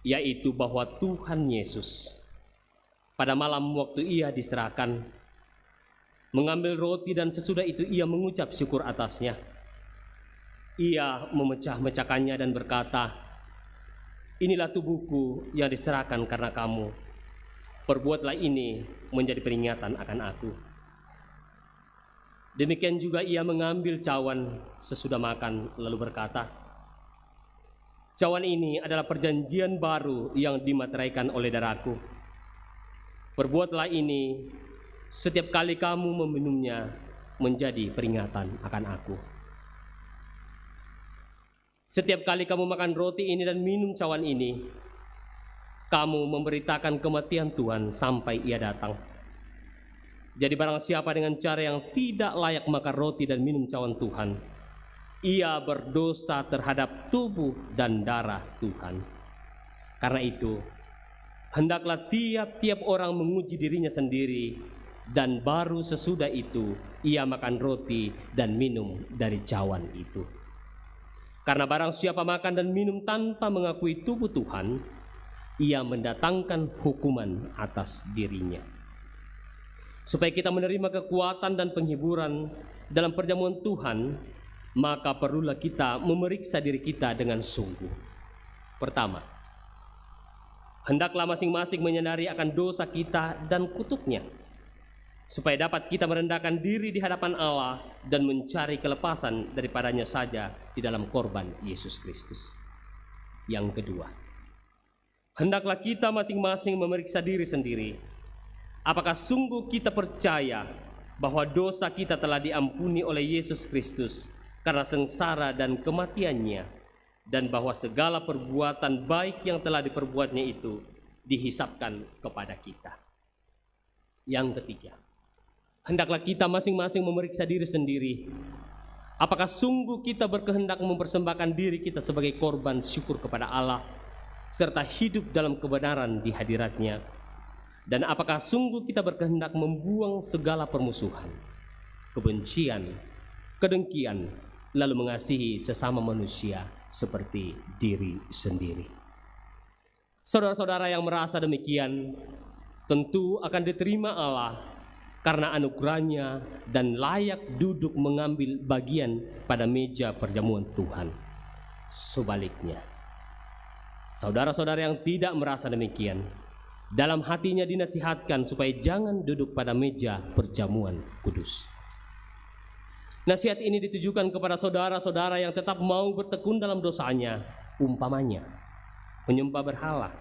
yaitu bahwa Tuhan Yesus pada malam waktu Ia diserahkan, mengambil roti dan sesudah itu Ia mengucap syukur atasnya. Ia memecah-mecahkannya dan berkata, "Inilah tubuhku yang diserahkan karena kamu. Perbuatlah ini menjadi peringatan akan aku." Demikian juga Ia mengambil cawan sesudah makan lalu berkata, "Cawan ini adalah perjanjian baru yang dimateraikan oleh darahku. Perbuatlah ini setiap kali kamu meminumnya menjadi peringatan akan aku." Setiap kali kamu makan roti ini dan minum cawan ini, kamu memberitakan kematian Tuhan sampai Ia datang. Jadi barang siapa dengan cara yang tidak layak makan roti dan minum cawan Tuhan, ia berdosa terhadap tubuh dan darah Tuhan. Karena itu, hendaklah tiap-tiap orang menguji dirinya sendiri, dan baru sesudah itu ia makan roti dan minum dari cawan itu. Karena barang siapa makan dan minum tanpa mengakui tubuh Tuhan, ia mendatangkan hukuman atas dirinya. Supaya kita menerima kekuatan dan penghiburan dalam perjamuan Tuhan, maka perlulah kita memeriksa diri kita dengan sungguh. Pertama, hendaklah masing-masing menyadari akan dosa kita dan kutuknya, supaya dapat kita merendahkan diri di hadapan Allah dan mencari kelepasan daripadanya saja di dalam korban Yesus Kristus. Yang kedua, hendaklah kita masing-masing memeriksa diri sendiri. Apakah sungguh kita percaya bahwa dosa kita telah diampuni oleh Yesus Kristus karena sengsara dan kematiannya, dan bahwa segala perbuatan baik yang telah diperbuatnya itu dihisapkan kepada kita. Yang ketiga, hendaklah kita masing-masing memeriksa diri sendiri. Apakah sungguh kita berkehendak mempersembahkan diri kita sebagai korban syukur kepada Allah, serta hidup dalam kebenaran di hadirat-Nya? Dan apakah sungguh kita berkehendak membuang segala permusuhan, kebencian, kedengkian, lalu mengasihi sesama manusia seperti diri sendiri? Saudara-saudara yang merasa demikian, tentu akan diterima Allah karena anugerahnya dan layak duduk mengambil bagian pada meja perjamuan Tuhan. Sebaliknya, saudara-saudara yang tidak merasa demikian, dalam hatinya dinasihatkan supaya jangan duduk pada meja perjamuan kudus. Nasihat ini ditujukan kepada saudara-saudara yang tetap mau bertekun dalam dosanya, umpamanya menyembah berhala,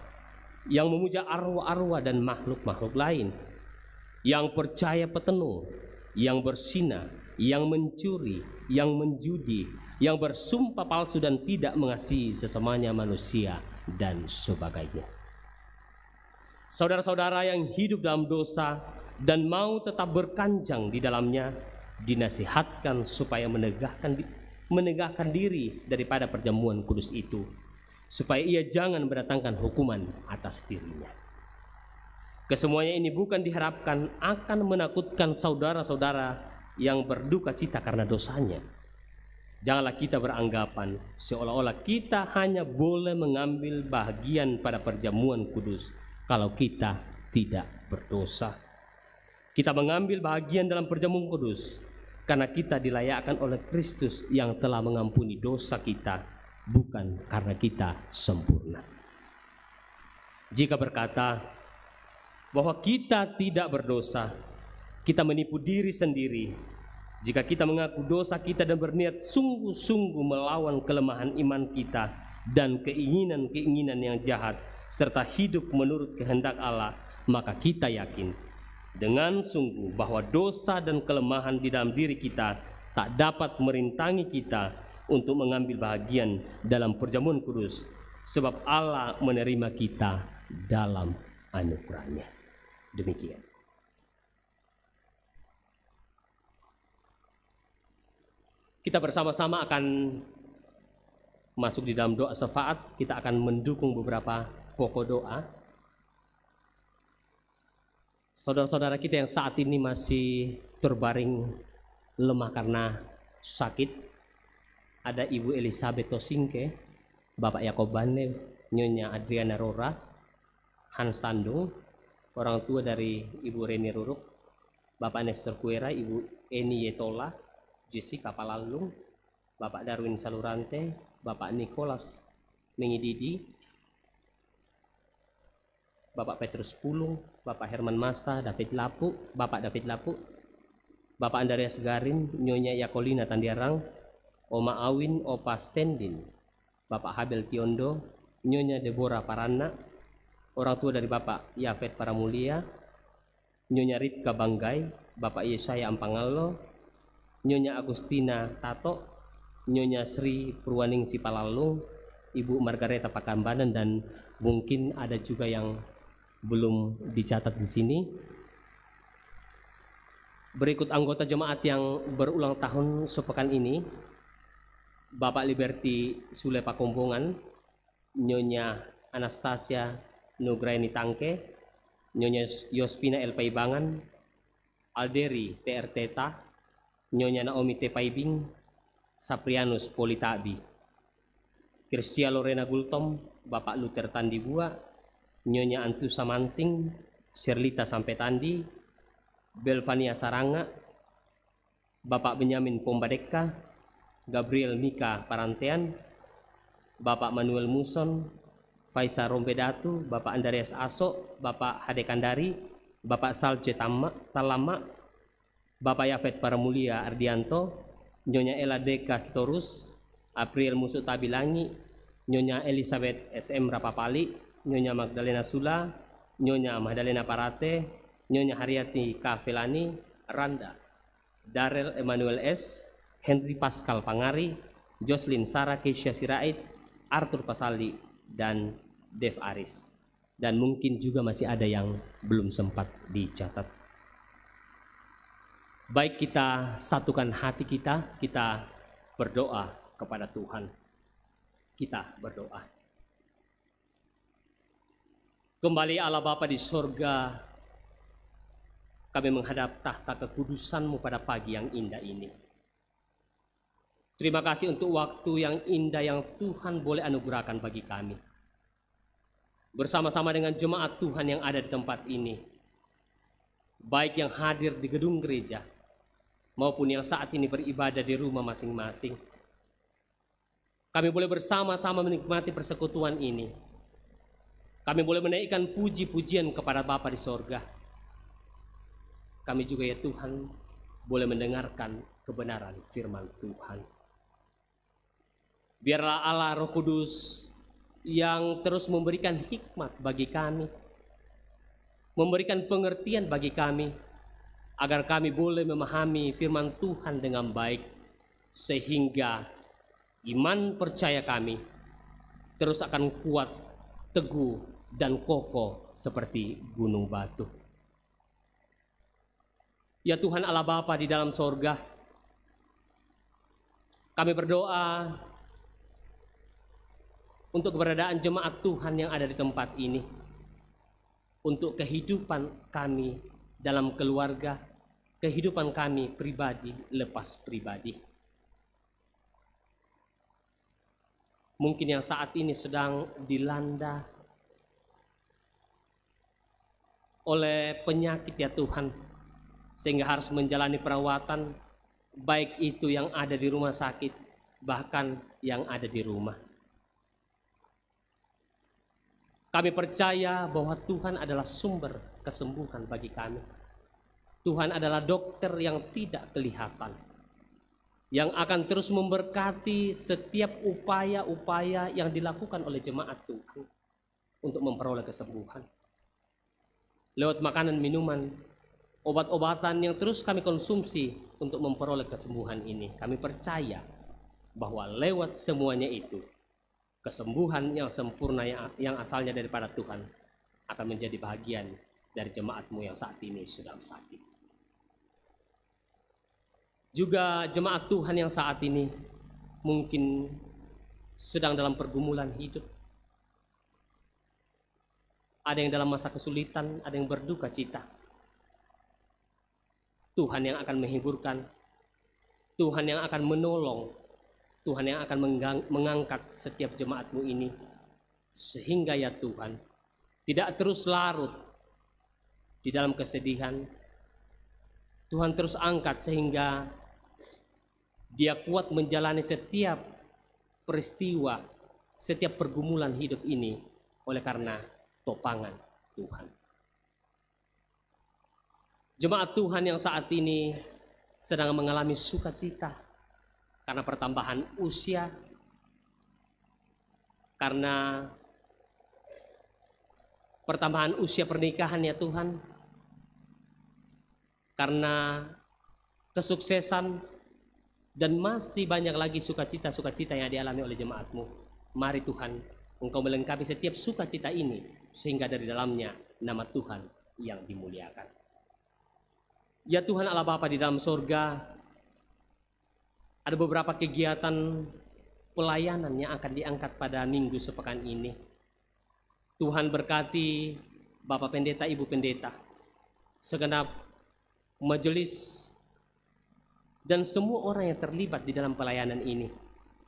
yang memuja arwah-arwah dan makhluk-makhluk lain, yang percaya petenung, yang berzina, yang mencuri, yang menjudi, yang bersumpah palsu dan tidak mengasihi sesamanya manusia, dan sebagainya. Saudara-saudara yang hidup dalam dosa dan mau tetap berkanjang di dalamnya, dinasihatkan supaya menegakkan diri daripada perjamuan kudus itu, supaya ia jangan mendatangkan hukuman atas dirinya. Kesemuanya ini bukan diharapkan akan menakutkan saudara-saudara yang berduka cita karena dosanya. Janganlah kita beranggapan seolah-olah kita hanya boleh mengambil bagian pada perjamuan kudus kalau kita tidak berdosa. Kita mengambil bagian dalam perjamuan kudus karena kita dilayakkan oleh Kristus yang telah mengampuni dosa kita, bukan karena kita sempurna. Jika berkata bahwa kita tidak berdosa, kita menipu diri sendiri. Jika kita mengaku dosa kita dan berniat sungguh-sungguh melawan kelemahan iman kita dan keinginan-keinginan yang jahat, serta hidup menurut kehendak Allah, maka kita yakin dengan sungguh bahwa dosa dan kelemahan di dalam diri kita tak dapat merintangi kita untuk mengambil bagian dalam perjamuan kudus, sebab Allah menerima kita dalam anugerah-Nya. Demikian. Kita bersama-sama akan masuk di dalam doa syafaat. Kita akan mendukung beberapa pokok doa. Saudara-saudara kita yang saat ini masih terbaring lemah karena sakit, ada Ibu Elizabeth Tosingke, Bapak Yakob Bane, Nyonya Adriana Rora, Hans Tandung, orang tua dari Ibu Reni Ruruk, Bapak Nestor Kuera, Ibu Eni Yetola, Jessica Palalung, Bapak Darwin Salurante, Bapak Nicholas Mengididi, Bapak Petrus Pulung, Bapak Herman Masa, David Lapu, Bapak David Lapu, Bapak Andreas Garin, Nyonya Yakolina Tandiarang, Oma Awin, Opa Stendin, Bapak Habel Tiondo, Nyonya Deborah Parana, orang tua dari Bapak Yafet Paramulia, Nyonya Ritka Banggai, Bapak Yesaya Ampangallo, Nyonya Agustina Tato, Nyonya Sri Purwaningsi Palalung, Ibu Margareta Pakambanan, dan mungkin ada juga yang belum dicatat di sini. Berikut anggota jemaat yang berulang tahun sepekan ini: Bapak Liberty Sule Pakombongan, Nyonya Anastasia Nugraini Tangke, Nyonya Yospina El Paibangan, Alderi TR Teta, Nyonya Naomi T. Paibing, Saprianus Politabi, Kristia Lorena Gultom, Bapak Luther Tandibua, Nyonya Antusa Manting, Sherlita Sampetandi, Belvania Saranga, Bapak Benyamin Pombadeka, Gabriel Mika Parantean, Bapak Manuel Muson, Faisa Rompedatu, Bapak Andreas Aso, Bapak Hade Kandari, Bapak Salce Talama, Bapak Yafet Paramulia Ardianto, Nyonya Ella Deka Sitorus, April Musuh Tabilangi, Nyonya Elizabeth SM Rapapali, Nyonya Magdalena Sula, Nyonya Magdalena Parate, Nyonya Haryati Kavelani, Randa, Darel Emmanuel S, Henry Pascal Pangari, Jocelyn Sarah Keisha Sirait, Arthur Pasali, dan Dev Aris. Dan mungkin juga masih ada yang belum sempat dicatat. Baik, kita satukan hati kita berdoa kepada Tuhan. Kita berdoa. Kembali Allah Bapa di sorga, kami menghadap tahta kekudusan-Mu pada pagi yang indah ini. Terima kasih untuk waktu yang indah yang Tuhan boleh anugerahkan bagi kami. Bersama-sama dengan jemaat Tuhan yang ada di tempat ini, baik yang hadir di gedung gereja, maupun yang saat ini beribadah di rumah masing-masing. Kami boleh bersama-sama menikmati persekutuan ini. Kami boleh menaikkan puji-pujian kepada Bapa di sorga. Kami juga ya Tuhan boleh mendengarkan kebenaran firman Tuhan. Biarlah Allah Roh Kudus yang terus memberikan hikmat bagi kami, memberikan pengertian bagi kami, agar kami boleh memahami firman Tuhan dengan baik, sehingga iman percaya kami terus akan kuat, teguh, dan kokoh seperti gunung batu. Ya Tuhan Allah Bapa di dalam sorga, kami berdoa untuk keberadaan jemaat Tuhan yang ada di tempat ini, untuk kehidupan kami dalam keluarga, kehidupan kami pribadi lepas pribadi. Mungkin yang saat ini sedang dilanda oleh penyakit ya Tuhan, sehingga harus menjalani perawatan, baik itu yang ada di rumah sakit, bahkan yang ada di rumah. Kami percaya bahwa Tuhan adalah sumber kesembuhan bagi kami. Tuhan adalah dokter yang tidak kelihatan, yang akan terus memberkati setiap upaya-upaya yang dilakukan oleh jemaat Tuhan untuk memperoleh kesembuhan. Lewat makanan, minuman, obat-obatan yang terus kami konsumsi untuk memperoleh kesembuhan ini, kami percaya bahwa lewat semuanya itu, kesembuhan yang sempurna yang asalnya daripada Tuhan akan menjadi bagian dari jemaat-Mu yang saat ini sedang sakit. Juga jemaat Tuhan yang saat ini mungkin sedang dalam pergumulan hidup. Ada yang dalam masa kesulitan, ada yang berduka cita. Tuhan yang akan menghiburkan, Tuhan yang akan menolong, Tuhan yang akan mengangkat setiap jemaat-Mu ini, sehingga ya Tuhan tidak terus larut di dalam kesedihan. Tuhan terus angkat sehingga dia kuat menjalani setiap peristiwa, setiap pergumulan hidup ini oleh karena topangan Tuhan. Jemaat Tuhan yang saat ini sedang mengalami sukacita karena pertambahan usia, karena pertambahan usia pernikahan ya Tuhan, karena kesuksesan, dan masih banyak lagi sukacita-sukacita yang dialami oleh jemaat-Mu. Mari Tuhan, Engkau melengkapi setiap sukacita ini, sehingga dari dalamnya nama Tuhan yang dimuliakan. Ya Tuhan Allah Bapa di dalam sorga, ada beberapa kegiatan pelayanan yang akan diangkat pada minggu sepekan ini. Tuhan berkati Bapak Pendeta, Ibu Pendeta, segenap majelis, dan semua orang yang terlibat di dalam pelayanan ini,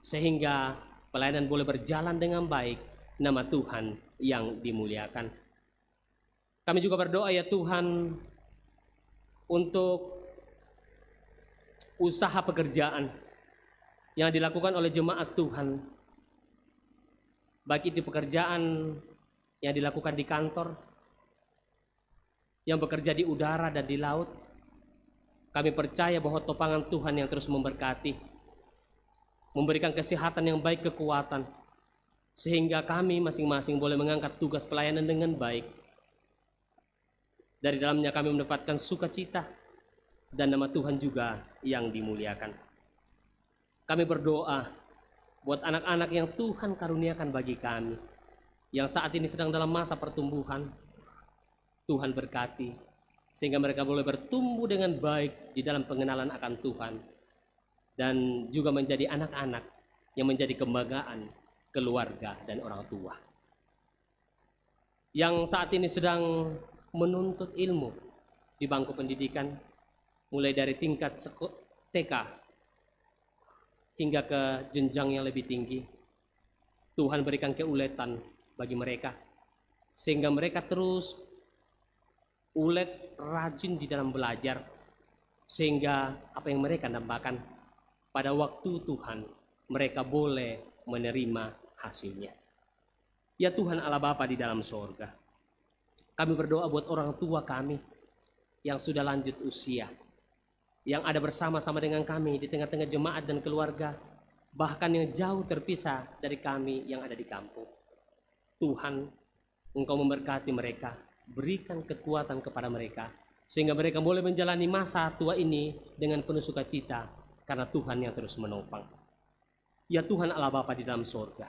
sehingga pelayanan boleh berjalan dengan baik, nama Tuhan yang dimuliakan. Kami juga berdoa ya Tuhan untuk usaha pekerjaan yang dilakukan oleh jemaat Tuhan, baik itu pekerjaan yang dilakukan di kantor, yang bekerja di udara dan di laut. Kami percaya bahwa topangan Tuhan yang terus memberkati, memberikan kesehatan yang baik, kekuatan, sehingga kami masing-masing boleh mengangkat tugas pelayanan dengan baik. Dari dalamnya kami mendapatkan sukacita, dan nama Tuhan juga yang dimuliakan. Kami berdoa buat anak-anak yang Tuhan karuniakan bagi kami, yang saat ini sedang dalam masa pertumbuhan. Tuhan berkati, sehingga mereka boleh bertumbuh dengan baik di dalam pengenalan akan Tuhan, dan juga menjadi anak-anak yang menjadi kebanggaan keluarga dan orang tua, yang saat ini sedang menuntut ilmu di bangku pendidikan, mulai dari tingkat TK hingga ke jenjang yang lebih tinggi. Tuhan berikan keuletan bagi mereka, sehingga mereka terus ulet, rajin di dalam belajar, sehingga apa yang mereka dambakan pada waktu Tuhan, mereka boleh menerima hasilnya. Ya Tuhan Allah Bapa di dalam sorga, kami berdoa buat orang tua kami yang sudah lanjut usia, yang ada bersama-sama dengan kami di tengah-tengah jemaat dan keluarga, bahkan yang jauh terpisah dari kami yang ada di kampung. Tuhan, Engkau memberkati mereka, berikan kekuatan kepada mereka, sehingga mereka boleh menjalani masa tua ini dengan penuh sukacita, karena Tuhan yang terus menopang. Ya Tuhan Allah Bapa di dalam sorga,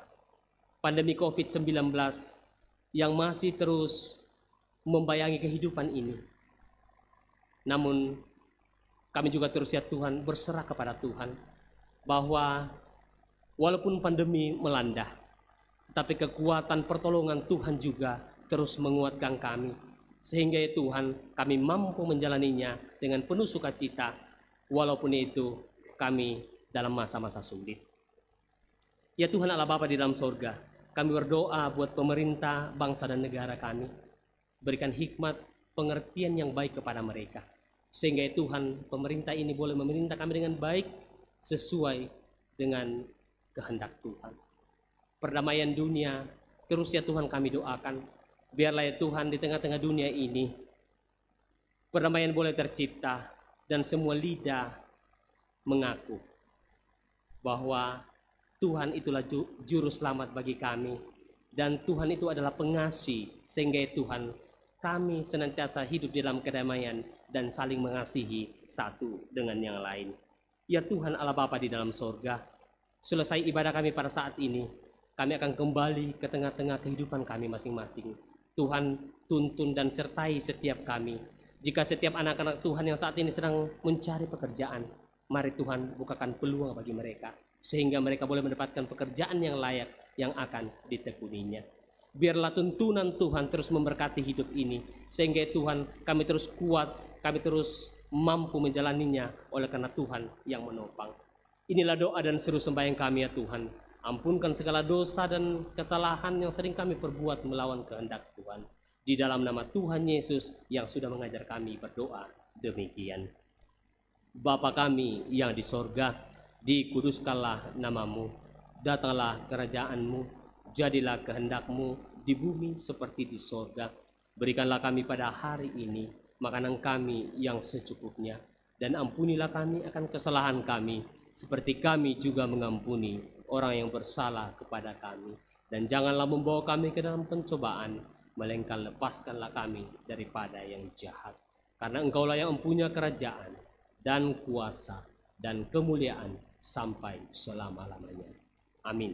pandemi COVID-19 yang masih terus membayangi kehidupan ini, namun kami juga terus ya Tuhan berserah kepada Tuhan, bahwa walaupun pandemi melanda, tetapi kekuatan pertolongan Tuhan juga terus menguatkan kami, sehingga ya Tuhan kami mampu menjalaninya dengan penuh sukacita, walaupun itu kami dalam masa-masa sulit. Ya Tuhan Allah Bapa di dalam sorga, kami berdoa buat pemerintah, bangsa dan negara kami. Berikan hikmat, pengertian yang baik kepada mereka, sehingga ya Tuhan pemerintah ini boleh memerintah kami dengan baik sesuai dengan kehendak Tuhan. Perdamaian dunia terus ya Tuhan kami doakan, biarlah ya Tuhan di tengah-tengah dunia ini perdamaian boleh tercipta dan semua lidah mengaku bahwa Tuhan itulah juru selamat bagi kami, dan Tuhan itu adalah pengasih, sehingga ya Tuhan kami senantiasa hidup di dalam kedamaian dan saling mengasihi satu dengan yang lain. Ya Tuhan Allah Bapa di dalam sorga, selesai ibadah kami pada saat ini, kami akan kembali ke tengah-tengah kehidupan kami masing-masing. Tuhan tuntun dan sertai setiap kami. Jika setiap anak-anak Tuhan yang saat ini sedang mencari pekerjaan, mari Tuhan bukakan peluang bagi mereka, sehingga mereka boleh mendapatkan pekerjaan yang layak yang akan ditekuninya. Biarlah tuntunan Tuhan terus memberkati hidup ini, sehingga Tuhan kami terus kuat, kami terus mampu menjalaninya oleh karena Tuhan yang menopang. Inilah doa dan seru sembahyang kami ya Tuhan. Ampunkan segala dosa dan kesalahan yang sering kami perbuat melawan kehendak Tuhan. Di dalam nama Tuhan Yesus yang sudah mengajar kami berdoa demikian. Bapa kami yang di sorga, dikuduskanlah namamu, datanglah kerajaanmu, jadilah kehendakmu di bumi seperti di sorga. Berikanlah kami pada hari ini makanan kami yang secukupnya, dan ampunilah kami akan kesalahan kami, seperti kami juga mengampuni orang yang bersalah kepada kami. Dan janganlah membawa kami ke dalam pencobaan, melainkan lepaskanlah kami daripada yang jahat. Karena Engkaulah yang mempunyai kerajaan dan kuasa dan kemuliaan sampai selama-lamanya. Amin.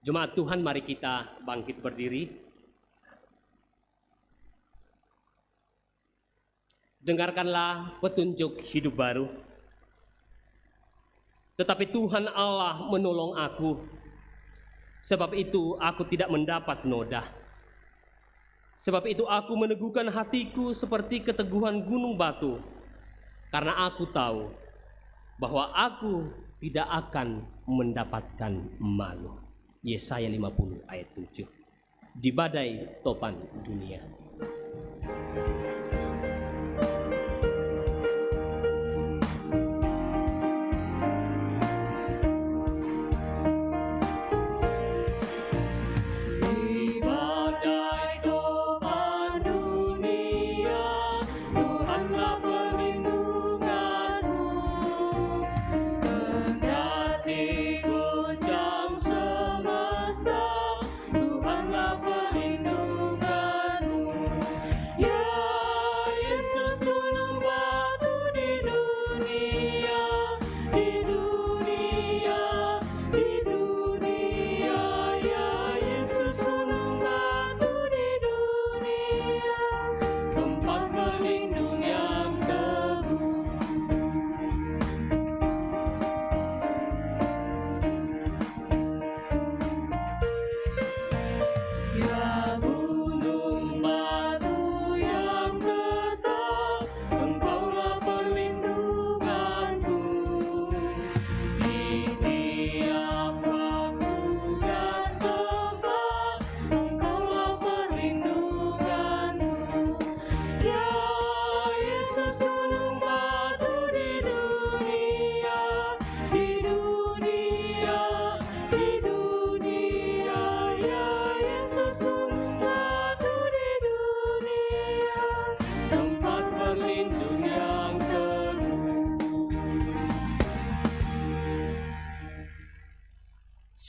Jemaat Tuhan, mari kita bangkit berdiri. Dengarkanlah petunjuk hidup baru. Tetapi Tuhan Allah menolong aku, sebab itu aku tidak mendapat noda. Sebab itu aku meneguhkan hatiku seperti keteguhan gunung batu, karena aku tahu bahwa aku tidak akan mendapatkan malu. Yesaya 50 ayat 7. Di badai topan dunia.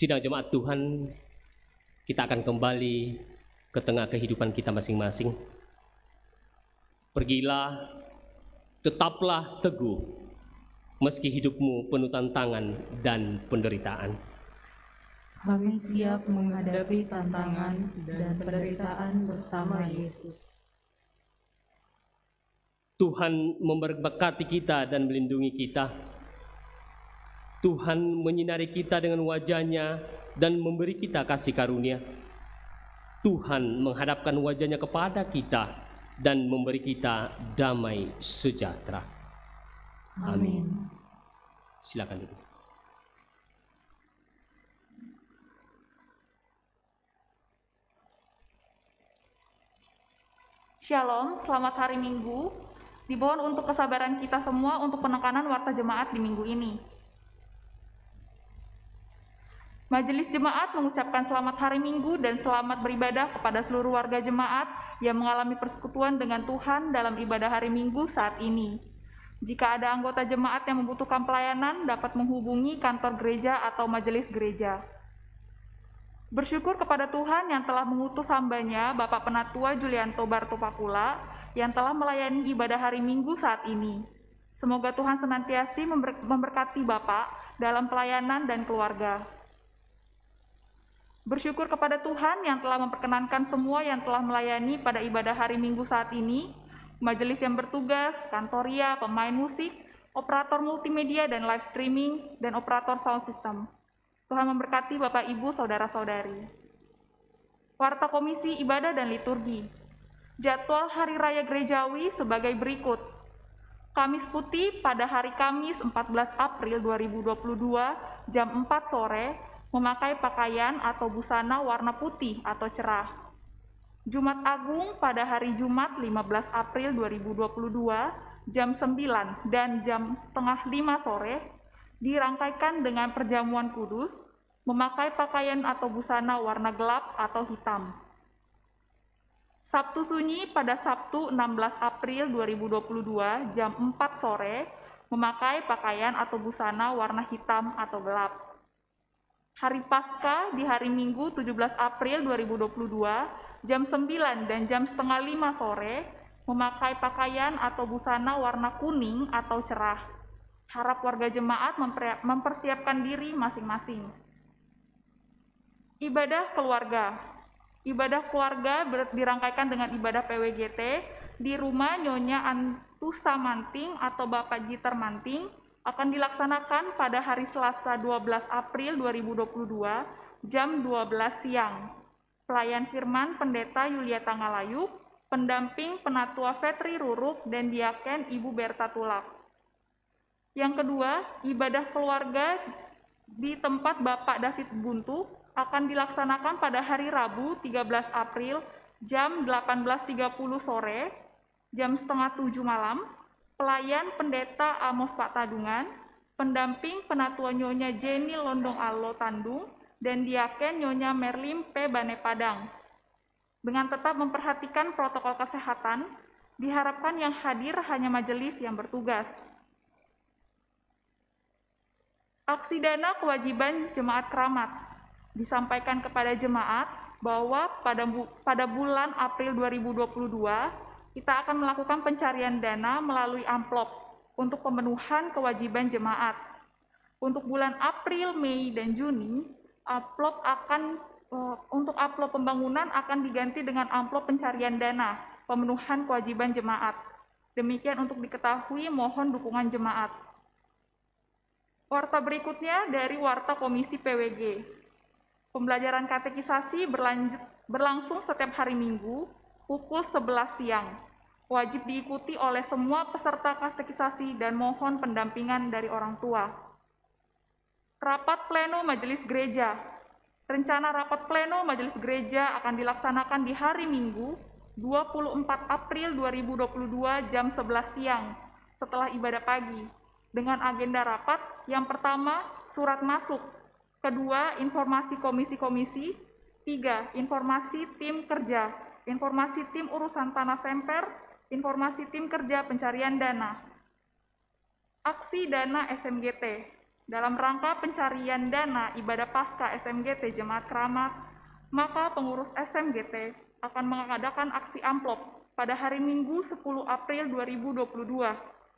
Sidang jemaat Tuhan, kita akan kembali ke tengah kehidupan kita masing-masing. Pergilah, tetaplah teguh, meski hidupmu penuh tantangan dan penderitaan. Kami siap menghadapi tantangan dan penderitaan bersama Yesus. Tuhan memberkati kita dan melindungi kita. Tuhan menyinari kita dengan wajah-Nya dan memberi kita kasih karunia. Tuhan menghadapkan wajah-Nya kepada kita dan memberi kita damai sejahtera. Amin. Silakan duduk. Shalom, selamat hari Minggu. Dimohon untuk kesabaran kita semua untuk penekanan warta jemaat di minggu ini. Majelis Jemaat mengucapkan selamat hari Minggu dan selamat beribadah kepada seluruh warga jemaat yang mengalami persekutuan dengan Tuhan dalam ibadah hari Minggu saat ini. Jika ada anggota jemaat yang membutuhkan pelayanan, dapat menghubungi kantor gereja atau majelis gereja. Bersyukur kepada Tuhan yang telah mengutus hamba-Nya, Bapak Penatua Julianto Bartopakula, yang telah melayani ibadah hari Minggu saat ini. Semoga Tuhan senantiasa memberkati Bapak dalam pelayanan dan keluarga. Bersyukur kepada Tuhan yang telah memperkenankan semua yang telah melayani pada ibadah hari Minggu saat ini, majelis yang bertugas, kantoria, pemain musik, operator multimedia dan live streaming, dan operator sound system. Tuhan memberkati Bapak, Ibu, Saudara-saudari. Warta Komisi Ibadah dan Liturgi. Jadwal Hari Raya Gerejawi sebagai berikut. Kamis Putih pada hari Kamis 14 April 2022 jam 4 sore memakai pakaian atau busana warna putih atau cerah. Jumat Agung pada hari Jumat 15 April 2022 jam 9 dan jam setengah 5 sore dirangkaikan dengan perjamuan kudus, memakai pakaian atau busana warna gelap atau hitam. Sabtu Sunyi pada Sabtu 16 April 2022 jam 4 sore, memakai pakaian atau busana warna hitam atau gelap. Hari Paskah di hari Minggu 17 April 2022 jam 9 dan jam setengah 5 sore, memakai pakaian atau busana warna kuning atau cerah. Harap warga jemaat mempersiapkan diri masing-masing. Ibadah keluarga. Ibadah keluarga dirangkaikan dengan ibadah PWGT di rumah Nyonya Antusa Manting atau Bapak Jitar Manting akan dilaksanakan pada hari Selasa 12 April 2022 jam 12 siang. Pelayan firman Pendeta Yulia Tangalayu, pendamping Penatua Fetri Ruruk dan Diaken Ibu Berta Tulak. Yang kedua, ibadah keluarga di tempat Bapak David Buntu akan dilaksanakan pada hari Rabu 13 April jam 18.30 sore, jam setengah 7 malam. Pelayan Pendeta Amos Pak Tadungan, pendamping Penatua Nyonya Jenny Londong Allo Tandung, dan Diaken Nyonya Merlim P. Bane Padang. Dengan tetap memperhatikan protokol kesehatan, diharapkan yang hadir hanya majelis yang bertugas. Aksi dana kewajiban jemaat keramat disampaikan kepada jemaat bahwa pada bulan April 2022 kita akan melakukan pencarian dana melalui amplop untuk pemenuhan kewajiban jemaat. Untuk bulan April, Mei, dan Juni, untuk amplop pembangunan akan diganti dengan amplop pencarian dana pemenuhan kewajiban jemaat. Demikian untuk diketahui, mohon dukungan jemaat. Warta berikutnya dari Warta Komisi PWG. Pembelajaran katekisasi berlangsung setiap hari Minggu pukul 11 siang. Wajib diikuti oleh semua peserta katekisasi dan mohon pendampingan dari orang tua. Rapat Pleno Majelis Gereja. Rencana rapat Pleno Majelis Gereja akan dilaksanakan di hari Minggu 24 April 2022 jam 11 siang setelah ibadah pagi. Dengan agenda rapat, yang pertama, surat masuk. Kedua, informasi komisi-komisi. 3, informasi tim kerja. Informasi tim urusan tanah semper. Informasi tim kerja pencarian dana. Aksi dana SMGT. Dalam rangka pencarian dana ibadah pasca SMGT Jemaat Keramat, maka pengurus SMGT akan mengadakan aksi amplop pada hari Minggu 10 April 2022.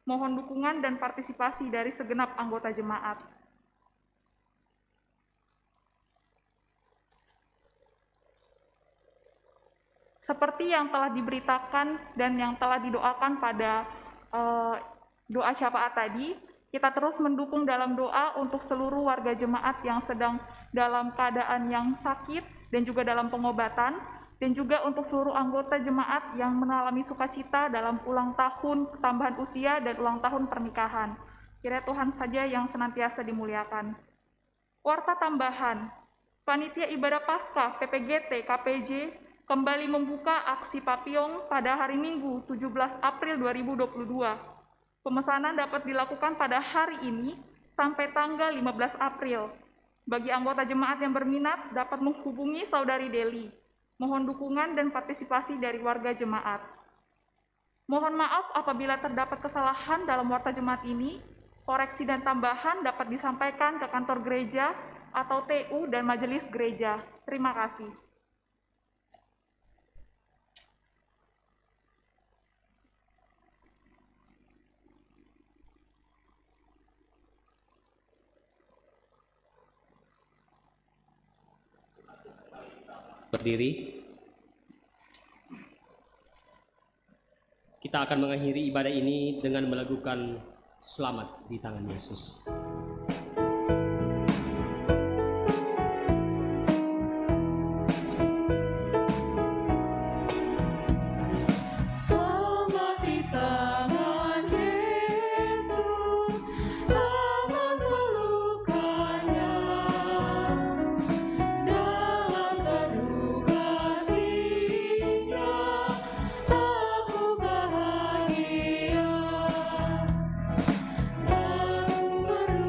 Mohon dukungan dan partisipasi dari segenap anggota jemaat. Seperti yang telah diberitakan dan yang telah didoakan pada doa syafaat tadi, kita terus mendukung dalam doa untuk seluruh warga jemaat yang sedang dalam keadaan yang sakit dan juga dalam pengobatan, dan juga untuk seluruh anggota jemaat yang mengalami sukacita dalam ulang tahun tambahan usia dan ulang tahun pernikahan. Kiranya Tuhan saja yang senantiasa dimuliakan. Warta tambahan, Panitia Ibadah Paskah PPGT KPJ kembali membuka aksi papiyong pada hari Minggu 17 April 2022. Pemesanan dapat dilakukan pada hari ini sampai tanggal 15 April. Bagi anggota jemaat yang berminat dapat menghubungi Saudari Deli. Mohon dukungan dan partisipasi dari warga jemaat. Mohon maaf apabila terdapat kesalahan dalam warta jemaat ini. Koreksi dan tambahan dapat disampaikan ke kantor gereja atau TU dan majelis gereja. Terima kasih. Berdiri. Kita akan mengakhiri ibadah ini dengan melakukan selamat di tangan Yesus. Selamat di tangan Yesus, tangan pelukannya. Dalam penuh kasih-Nya, aku bahagia. Aku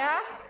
ya.